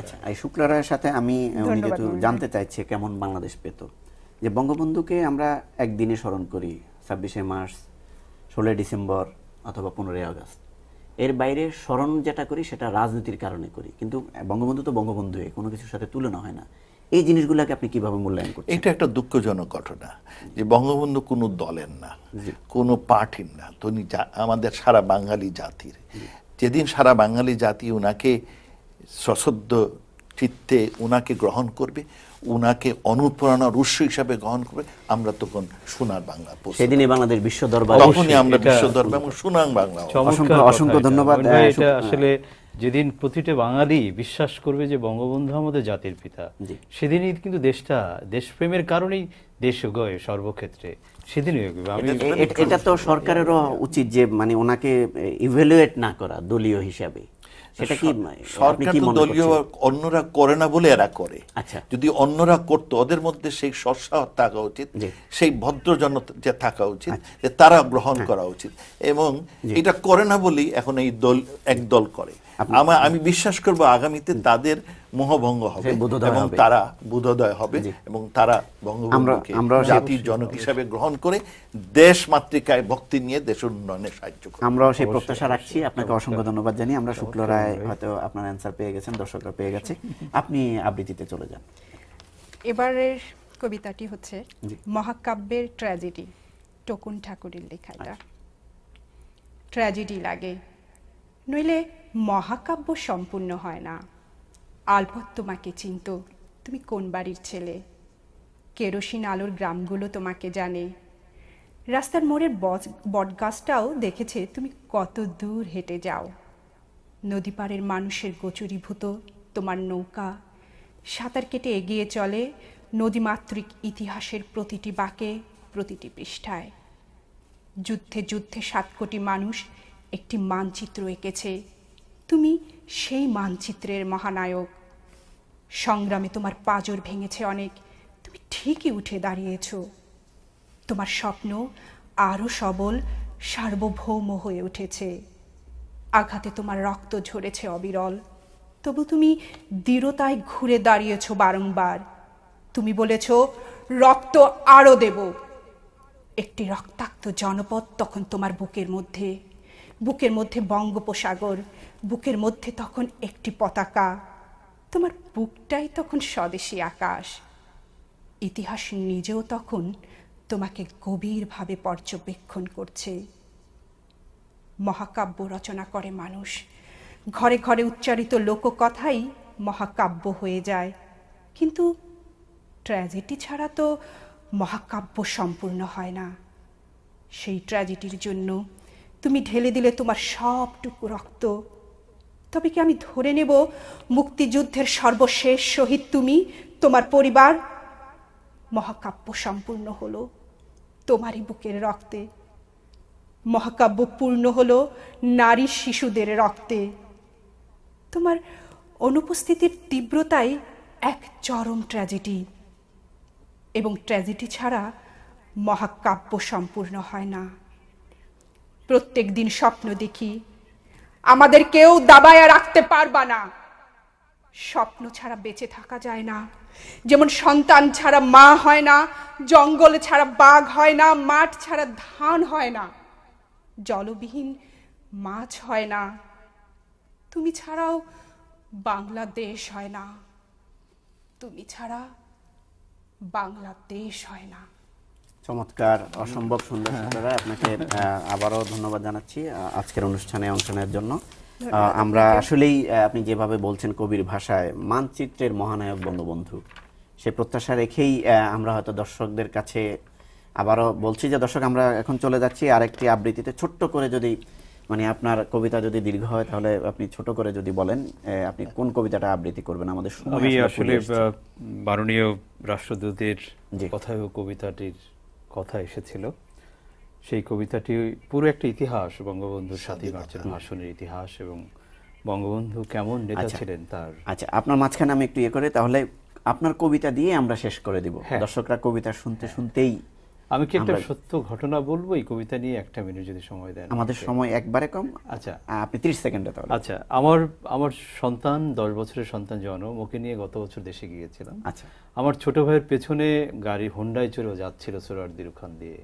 আচ্ছা, এই শুক্লা রায়ের সাথে আমি যেহেতু জানতে চাইছি কেমন বাংলাদেশ পেত, যে বঙ্গবন্ধুকে আমরা একদিনে স্মরণ করি, 26শে মার্চ, 16 ডিসেম্বর অথবা 15ই আগস্ট। এর বাইরে স্মরণ যেটা করি সেটা রাজনীতির কারণে করি, কিন্তু বঙ্গবন্ধু তো বঙ্গবন্ধু, কোনো কিছুর সাথে তুলনা হয় না। এই জিনিসগুলোকে আপনি কিভাবে মূল্যায়ন করছেন? এটা একটা দুঃখজনক ঘটনা যে বঙ্গবন্ধু কোনো দলের না, কোনো পার্টির না, তিনি আমাদের সারা বাঙালি জাতির। যেদিন সারা বাঙালি জাতি উনাকে সশ্রদ্ধ চিত্তে উনাকে গ্রহণ করবে, উনাকে অনুপ্রেরণার উৎস হিসাবে গ্রহণ করবে, আমরা তখন সোনার বাংলা, সেদিনই বাংলাদেশ বিশ্ব দরবার, তখনই আমরা বিশ্ব দরবার এবং সোনার বাংলা। অসংখ্য ধন্যবাদ। এটা আসলে যেদিন প্রতিটা বাঙালি বিশ্বাস করবে যে বঙ্গবন্ধু আমাদের জাতির পিতা, সেদিনই কিন্তু দেশপ্রেমের কারণেই দেশ এগোয় সর্বক্ষেত্রে, সেদিনই এগোবে। এটা তো সরকারেরও উচিত যে মানে ওনাকে ইভ্যালুয়েট না করা দলীয় হিসাবে। সেটা কি সরকার তো দলীয় অন্যরা করে না বলে এরা করে। আচ্ছা, যদি অন্যরা করতো, ওদের মধ্যে সেই সৎসাহস থাকা উচিত, সেই ভদ্রজন যে থাকা উচিত, যে তারা গ্রহণ করা উচিত, এবং এটা করে না বলেই এখন এই দল একদল করে। আমি বিশ্বাস করব আগামীতে তাদের মোহভঙ্গ হবে এবং তারা বোধোদয় হবে, এবং তারা বঙ্গবন্ধুকে জাতির জনক হিসাবে গ্রহণ করে দেশ মাতৃকায় ভক্তি নিয়ে দেশের উন্নয়নে সাহায্য করবে। আমরাও সেই প্রত্যাশা রাখছি। আপনাকে অসংখ্য ধন্যবাদ জানি। আমরা শুক্লা রায় হয়তো আপনার অ্যান্সার পেয়ে গেছেন, দর্শকরা পেয়ে গেছে। আপনি আবৃত্তিতে চলে যান। এবারের কবিতাটি হচ্ছে মহাকাব্যের ট্র্যাজেডি, টকুন ঠাকুরের লেখা। এটা ট্র্যাজেডি লাগে, নইলে মহাকাব্য সম্পূর্ণ হয় না। আলপথ তোমাকে চিনত, তুমি কোন বাড়ির ছেলে। কেরোসিন আলোর গ্রামগুলো তোমাকে জানে, রাস্তার মোড়ের বটগাছটাও দেখেছে তুমি কত দূর হেঁটে যাও। নদী পাড়ের মানুষের গোচরীভূত তোমার নৌকা সাঁতার কেটে এগিয়ে চলে নদীমাতৃক ইতিহাসের প্রতিটি বাঁকে, প্রতিটি পৃষ্ঠায়। যুদ্ধে যুদ্ধে 7 কোটি মানুষ একটি মানচিত্র এঁকেছে, তুমি সেই মানচিত্রের মহানায়ক। সংগ্রামে তোমার পাঁজর ভেঙেছে অনেক, তুমি ঠিকই উঠে দাঁড়িয়েছ। তোমার স্বপ্ন আরও সবল, সার্বভৌম হয়ে উঠেছে। আঘাতে তোমার রক্ত ঝরেছে অবিরল, তবু তুমি দৃঢ়তায় ঘুরে দাঁড়িয়েছ বারংবার। তুমি বলেছ রক্ত আরও দেব। একটি রক্তাক্ত জনপদ তখন তোমার বুকের মধ্যে বঙ্গোপসাগর, বুকের মধ্যে তখন একটি পতাকা। তোমার বুকটাই তখন স্বদেশী আকাশ। ইতিহাস নিজেও তখন তোমাকে গভীরভাবে পর্যবেক্ষণ করছে। মহাকাব্য রচনা করে মানুষ, ঘরে ঘরে উচ্চারিত লোককথাই মহাকাব্য হয়ে যায়, কিন্তু ট্র্যাজেডি ছাড়া তো মহাকাব্য সম্পূর্ণ হয় না। সেই ট্র্যাজেডির জন্য তুমি ঢেলে দিলে তোমার সবটুকু রক্ত। তবে কি আমি ধরে নেব মুক্তিযুদ্ধের সর্বশেষ শহীদ তুমি, তোমার পরিবার? মহাকাব্য সম্পূর্ণ হলো তোমারই বুকের রক্তে, মহাকাব্য পূর্ণ হলো নারী শিশুদের রক্তে। তোমার অনুপস্থিতির তীব্রতাই এক চরম ট্র্যাজেডি, এবং ট্র্যাজেডি ছাড়া মহাকাব্য সম্পূর্ণ হয় না। প্রত্যেক দিন স্বপ্ন দেখি আমাদের কেউ দাবায়া রাখতে পারবা না। স্বপ্ন ছাড়া বেঁচে থাকা যায় না, যেমন সন্তান ছাড়া মা হয় না, জঙ্গল ছাড়া বাঘ হয় না, মাঠ ছাড়া ধান হয় না, জলবিহীন মাছ হয় না। তুমি ছাড়াও বাংলাদেশ হয় না, তুমি ছাড়া বাংলাদেশ হয় না। চমৎকার, অসম্ভব সুন্দর সুন্দর। আপনাকে আবারও ধন্যবাদ জানাচ্ছি আজকের অনুষ্ঠানে অংশ নেওয়ার জন্য। আমরা আসলেই আপনি যেভাবে বলছেন কবির ভাষায়, মানচিত্রের মহানায়ক বঙ্গবন্ধু, সে প্রত্যাশা রেখেই আমরা হয়তো দর্শকদের কাছে আবারও বলছি যে দর্শক, আমরা এখন চলে যাচ্ছি আরেকটি আবৃত্তিতে। ছোট্ট করে যদি, মানে আপনার কবিতা যদি দীর্ঘ হয় তাহলে আপনি ছোট করে যদি বলেন আপনি কোন কবিতাটা আবৃত্তি করবেন। আমাদের সময় আমি আসলে মাননীয় রাষ্ট্রদূতের কথায় কবিতাটির কথা এসেছিল, সেই কবিতাটি পুরো একটা ইতিহাস, বঙ্গবন্ধুর 7 মার্চের ভাষণের ইতিহাস এবং বঙ্গবন্ধু কেমন নেতা ছিলেন তার। আচ্ছা, আপনার মাঝখানে আমি একটু করে, তাহলে আপনার কবিতা দিয়ে আমরা শেষ করে দিব। দর্শকরা কবিতা শুনতে শুনতেই আমি কি একটা সত্য ঘটনা বলবো এই কবিতা নিয়ে? 1 মিনিট যদি সময় দেন। আমাদের সময় একবারে কম। আচ্ছা, আপনি 30 সেকেন্ডে তাহলে। আচ্ছা, আমার সন্তান 10 বছরের সন্তান জন্ম, ওকে নিয়ে গত বছর দেশে গিয়েছিলাম। আচ্ছা, আমার ছোট ভাইয়ের পেছনে গাড়ি হোন্ডায় চড়ে যাচ্ছিল সোহরাওয়ার্দীর ওখান দিয়ে।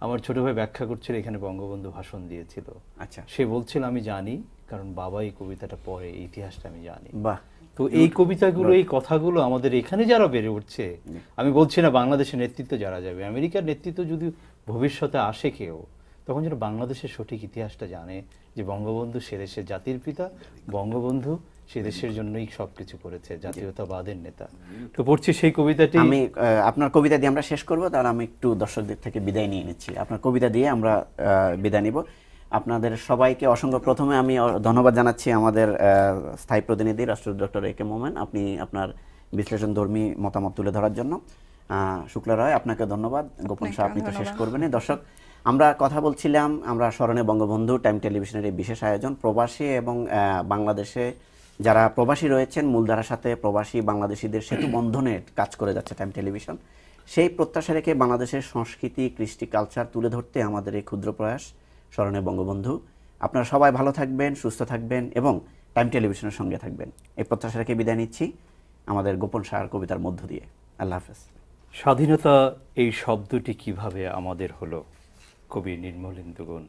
আমার ছোট ভাই ব্যাখ্যা করছিল এখানে বঙ্গবন্ধু ভাষণ দিয়েছিল। আচ্ছা, সে বলছিল আমি জানি, কারণ বাবা এই কবিতাটা পড়ে, এই ইতিহাসটা আমি জানি। বাহ। তো এই কবিতাগুলো, এই কথাগুলো আমাদের এখানে যারা বেড়ে উঠছে, আমি বলছি না বাংলাদেশের নেতৃত্ব যারা যাবে, আমেরিকার নেতৃত্ব যদি ভবিষ্যতে আসে কেউ, তখন যেন বাংলাদেশের সঠিক ইতিহাসটা জানে যে বঙ্গবন্ধু সে দেশের জাতির পিতা, বঙ্গবন্ধু সে দেশের জন্যই সবকিছু করেছে, জাতীয়তাবাদের নেতা। তো পড়ছি সেই কবিতাটি। আমি আপনার কবিতা দিয়ে আমরা শেষ করবো, তার আমি একটু দর্শকদের থেকে বিদায় নিয়ে নিচ্ছি। আপনার কবিতা দিয়ে আমরা বিদায় নিব। আপনাদের সবাইকে অসংখ্য, প্রথমে আমি ধন্যবাদ জানাচ্ছি আমাদের স্থায়ী প্রতিনিধি রাষ্ট্রদূত ডক্টর এ কে মোমেন, আপনি আপনার বিশ্লেষণধর্মী মতামত তুলে ধরার জন্য। শুক্লা রায়, আপনাকে ধন্যবাদ। গোপন শাহ, আপনি তো শেষ করবেন। দর্শক, আমরা কথা বলছিলাম, আমরা স্মরণে বঙ্গবন্ধু টাইম টেলিভিশনের এই বিশেষ আয়োজন, প্রবাসী এবং বাংলাদেশে যারা প্রবাসী রয়েছেন, মূলধারার সাথে প্রবাসী বাংলাদেশিদের সেতু বন্ধনে কাজ করে যাচ্ছে টাইম টেলিভিশন। সেই প্রত্যাশা রেখে বাংলাদেশের সংস্কৃতি, কৃষ্টি, কালচার তুলে ধরতে আমাদের এই ক্ষুদ্র প্রয়াস স্মরণে বঙ্গবন্ধু। আপনারা সবাই ভালো থাকবেন, সুস্থ থাকবেন এবং টাইম টেলিভিশনের সঙ্গে থাকবেন, এই প্রত্যাশা রেখে বিদায় নিচ্ছি আমাদের গোপন শাহর কবিতার মধ্য দিয়ে। আল্লাহ হাফেজ। স্বাধীনতা এই শব্দটি কিভাবে আমাদের হলো? কবি নির্মলেন্দু গুণ।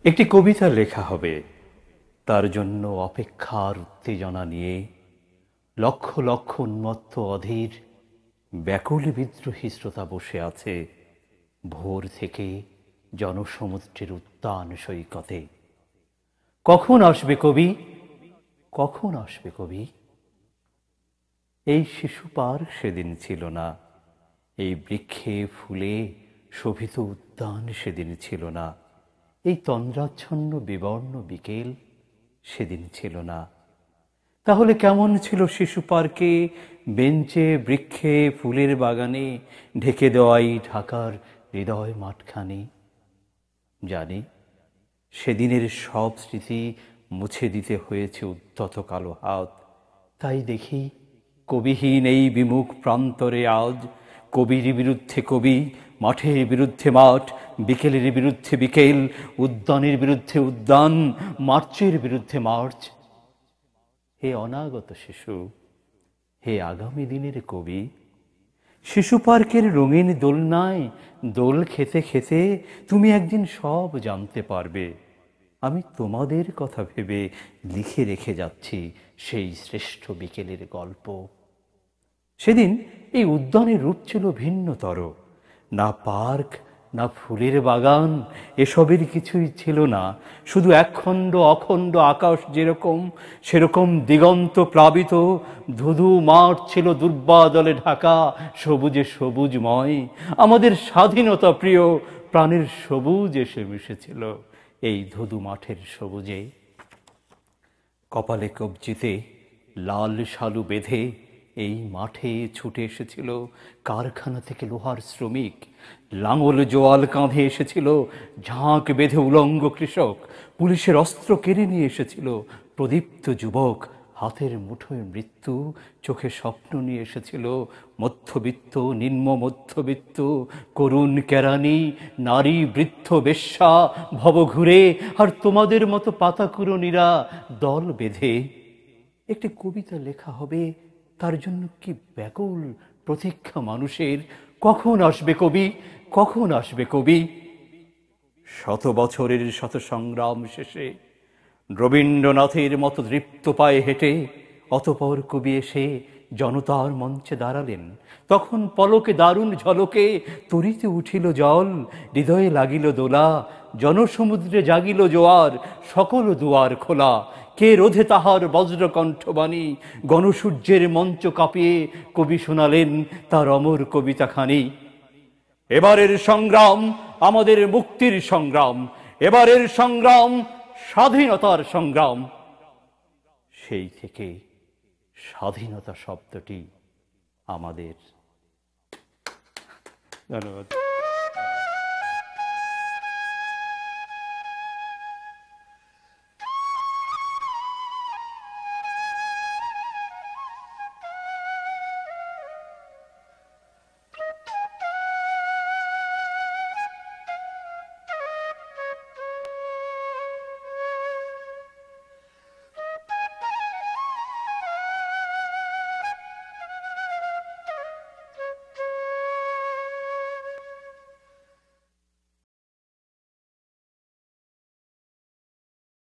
একটি কবিতা লেখা হবে, তার জন্য অপেক্ষার উত্তেজনা নিয়ে লক্ষ লক্ষ উন্মত্ত অধীর ব্যাকুল বিদ্রোহী শ্রোতা বসে আছে ভোর থেকে জনসমুদ্রের উদ্যান সৈকতে। কখন আসবে কবি, কখন আসবে কবি? এই শিশু পার্ক সেদিন ছিল না, এই বৃক্ষে ফুলে শোভিত উদ্যান সেদিন ছিল না, এই তন্দ্রাচ্ছন্ন বিবর্ণ বিকেল সেদিন ছিল না। তাহলে কেমন ছিল শিশু পার্কে, বেঞ্চে, বৃক্ষে, ফুলের বাগানে ঢেকে দেওয়াই ঢাকার হৃদয় মাঠখানি? জানি সেদিনের সব স্মৃতি মুছে দিতে হয়েছে উদ্ধত কালো হাত। তাই দেখি কবিহীন এই বিমুখ প্রান্তরে আজ কবির বিরুদ্ধে কবি, মাঠের বিরুদ্ধে মাঠ, বিকেলের বিরুদ্ধে বিকেল, উদ্যানের বিরুদ্ধে উদ্যান, মার্চের বিরুদ্ধে মার্চ। হে অনাগত শিশু, হে আগামী দিনের কবি, শিশু পার্কের রঙিন দোলনায় দোল খেতে খেতে তুমি একদিন সব জানতে পারবে। আমি তোমাদের কথা ভেবে লিখে রেখে যাচ্ছি সেই শ্রেষ্ঠ বিকেলের গল্প। সেদিন এই উদ্যানের রূপ ছিল ভিন্নতর, না পার্ক, না ফুলের বাগান, এসবের কিছুই ছিল না। শুধু একখণ্ড অখণ্ড আকাশ যেরকম, সেরকম দিগন্ত প্লাবিত ধুধু মাঠ ছিল দুর্বাদলে ঢাকা, সবুজে সবুজময়। আমাদের স্বাধীনতা প্রিয় প্রাণের সবুজ এসে মিশেছিল এই ধুধু মাঠের সবুজে। কপালে কবজিতে লাল শালু বেঁধে এই মাঠে ছুটে এসেছিল কারখানা থেকে লোহার শ্রমিক। লাঙল জোয়াল কাঁধে এসেছিল ঝাঁক বেঁধে উলঙ্গ কৃষক। পুলিশের অস্ত্র কেড়ে নিয়ে এসেছিল প্রদীপ্ত যুবক। হাতের মুঠোয় মৃত্যু, চোখে স্বপ্ন নিয়ে এসেছিল মধ্যবিত্ত, নিম্ন মধ্যবিত্ত, করুণ কেরানি, নারী, বৃদ্ধ, বেশ্যা, ভবঘুরে আর তোমাদের মতো পাতাকুড়োনিরা দল বেঁধে। একটি কবিতা লেখা হবে, তার জন্য কি ব্যাকুল প্রতীক্ষা মানুষের। কখন আসবে কবি, কখন আসবে কবি? শত বছরের শত সংগ্রাম শেষে রবীন্দ্রনাথের মতো দৃপ্ত পায়ে হেঁটে অতপর কবি এসে জনতার মঞ্চে দাঁড়ালেন। তখন পলকে দারুণ ঝলকে তরিতে উঠিল জল, হৃদয়ে লাগিল দোলা, জনসমুদ্রে জাগিল জোয়ার, সকল দুয়ার খোলা। কে রোধে তাহার বজ্রকণ্ঠবাণী? গণসূর্যের মঞ্চ কাঁপিয়ে কবি শোনালেন তার অমর কবিতাখানি। এবারের সংগ্রাম আমাদের মুক্তির সংগ্রাম, এবারের সংগ্রাম স্বাধীনতার সংগ্রাম। সেই থেকে স্বাধীনতা শব্দটি আমাদের। ধন্যবাদ।